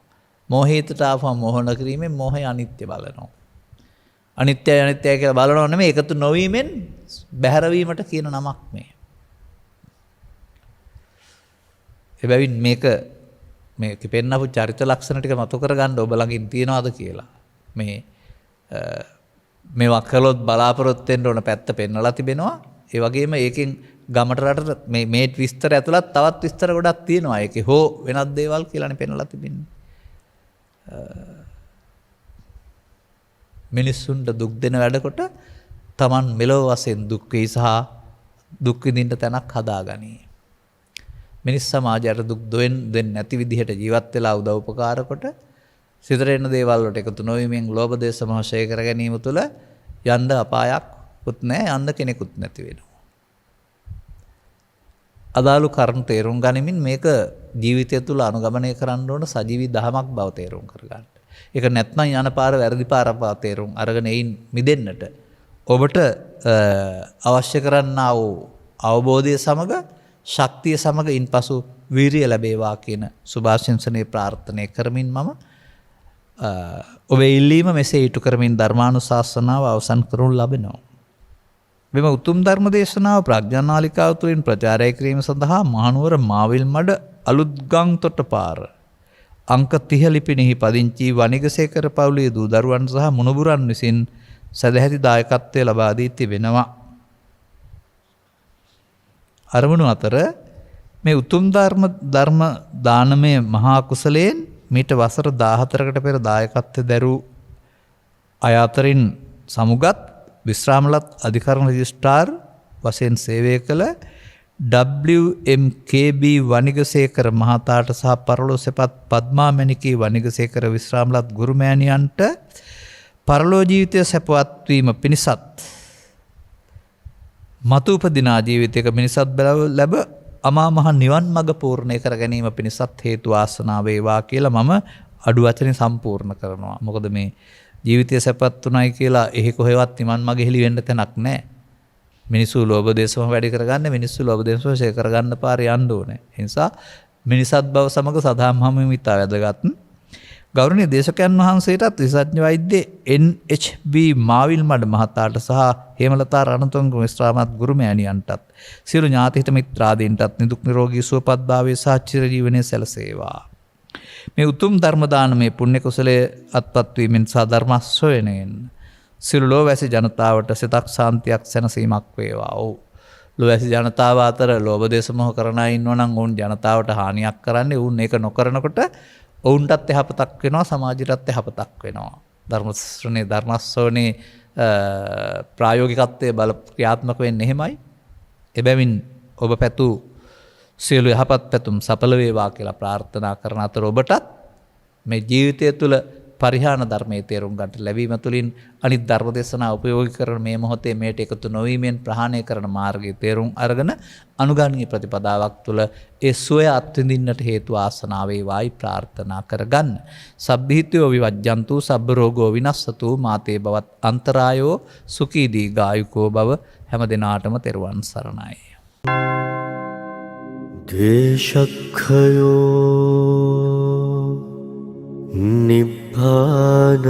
S1: මෝහයේ හිතට ආපුවම මෝහ නොකිරීමෙන් මෝහය අනිත්‍ය බලනවා. අනිත්‍යයි අනිත්‍යයි කියලා බලනව නෙමෙයි එකතු නොවීමෙන් බැහැරවීමට කියන නමක් මේ. එබැවින් මේක පෙන්නපු චරිත ලක්ෂණ ටික මතු කරගන්න ඔබ ළඟින් තියනවාද කියලා. මේවා කළොත් බලාපොරොත්තු වෙන්න ඕන පැත්ත පෙන්නලා තිබෙනවා. ඒ වගේම ඒකෙන් ගමට රටට මේ විස්තර ඇතුළත් තවත් විස්තර ගොඩක් තියෙනවා. ඒකේ හෝ වෙනත් දේවල් කියලානේ පෙන්නලා තිබෙන්නේ. මිනිස්සුන්ට දුක් දෙන වැඩකොට Taman මෙලොව වශයෙන් දුක් වේ සහ දුක් විඳින්න තැනක් හදාගනී. මිනිස් සමාජයට දුක් දෙන්නේ නැති විදිහට ජීවත් වෙලා උදව් උපකාර කොට සිතට එන දේවල් වලට එකතු නොවීමෙන් ලෝභ දේශ මොහ ෂය කර ගැනීම තුළ යන්න අපායක්වත් නැහැ, යන්න කෙනෙකුත් නැති වෙනවා. අදාළු කරුණු තේරුම් ගනිමින් මේක ජීවිතය තුළ අනුගමනය කරන්න ඕන සජීවී දහමක් බව තේරුම් කරගන්න. ඒක නැත්නම් යන පාර වැරදි පාරක් බව තේරුම් අරගෙන එයින් මිදෙන්නට ඔබට අවශ්‍ය කරන්නා වූ අවබෝධය සමග ශක්තිය සමග ඉන්පසු වීරිය ලැබේවා කියන සුභාශිංසනයේ ප්‍රාර්ථනා කරමින් මම ඔබේ ඉල්ලීම මෙසේ ඉටු කරමින් ධර්මානුශාසනාව අවසන් කරනු ලබනවා. මෙම උතුම් ධර්ම දේශනාව ප්‍රඥානාලිකාව තුළින් ප්‍රචාරය කිරීම සඳහා මහනුවර මාවිල් මඩ අලුත්ගම් තොටපාර අංක 30 ලිපිනෙහි පදිංචි වනිගසේකර පවුලේ දූ දරුවන් සහ මුණුබුරන් විසින් සදැහැති දායකත්වය ලබා දී තිබෙනවා. අරමුණු අතර මේ උතුම් ධර්ම දානමය මහා කුසලයෙන් මීට වසර 14කට පෙර දායකත්වය දැරූ අය අතරින් සමුගත් විශ්‍රාමලත් අධිකරණ රෙජිස්ට්‍රාර් වශයෙන් සේවය කළ WMKB වනිගසේකර මහතාට සහ පරලෝසෙපත් පද්මා මැණිකේ වනිගසේකර විශ්‍රාමලත් ගුරුමෑණියන්ට පරලෝ ජීවිතය සැපවත් වීම පිණිසත් මතු උපදිනා ජීවිතයක මිනිසත් ලැබ අමා මහ නිවන් මඟ පූර්ණය කර ගැනීම පිණිසත් හේතු වාසනා වේවා කියලා මම අඩු වචනේ සම්පූර්ණ කරනවා. මොකද මේ ජීවිතය සැපත් උනායි කියලා එහෙ කොහෙවත් නිවන් මඟ හෙලි වෙන්න තැනක් නැහැ. මිනිස්සු ලෝභ දේශම වැඩි කරගන්න, මිනිස්සු ලෝභ දේශම ෂේ කරගන්න පාරේ යන්න ඕනේ. ඒ නිසා මිනිසත් බව සමග සදාම් හමුවිතා වැදගත්. ගෞරවනීය දේශකයන් වහන්සේටත් විශේෂඥ වෛද්‍ය NHB මාවිල් මඩ මහතාට සහ හේමලතා රණතුංග විශ්‍රාමත් ගුරුමෑණියන්ටත් සියලු ඥාතිහිත මිත්‍රාදීන්ටත් නිදුක් නිරෝගී සුවපත් භාවයේ සහ චිරජීවනයේ සැලසේවා. මේ උතුම් ධර්ම දානමේ පුණ්‍ය කුසලයේ අත්පත් වීමෙන් සහ ධර්ම ශ්‍රවණයෙන් සියලු ලෝවැසි ජනතාවට සිතක් සාන්තියක් සැනසීමක් වේවා. ඔව්. ලෝවැසි ජනතාව අතර ලෝභ දේශ මොහ කරන අය ඉන්නවා නම් ඔවුන් ජනතාවට හානියක් කරන්නේ. ඔවුන් ඒක නොකරනකොට ඔවුන්ටත් යහපතක් වෙනවා, සමාජයටත් යහපතක් වෙනවා. ධර්ම ශ්‍රවණේ ප්‍රායෝගිකත්වයේ බල ක්‍රියාත්මක වෙන්නේ එහෙමයි. එබැවින් ඔබ පැතු සියලු යහපත් පැතුම් සඵල වේවා කියලා ප්‍රාර්ථනා කරන අතර ඔබටත් මේ ජීවිතය තුළ පරිහාන ධර්මයේ තේරුම් ගන්නට ලැබීම තුළින් අනිත් ධර්ම දේශනා උපයෝගී කරන මේ මොහොතේ මේට එකතු නොවීමෙන් ප්‍රහාණය කරන මාර්ගයේ තේරුම් අරගෙන අනුගාමී ප්‍රතිපදාවක් තුළ ඒ සුවය අත්විඳින්නට හේතු ආසනාව වේවායි ප්‍රාර්ථනා කරගන්න. සබ්බීතියෝ විවජ්ජන්තු සබ්බ රෝගෝ විනස්සතු මාතේ බවත් අන්තරායෝ සුඛී දීඝායුකෝ භව හැම දිනාටම තෙරුවන් සරණයි.
S2: දේශක්ඛයෝ නිබ්බානං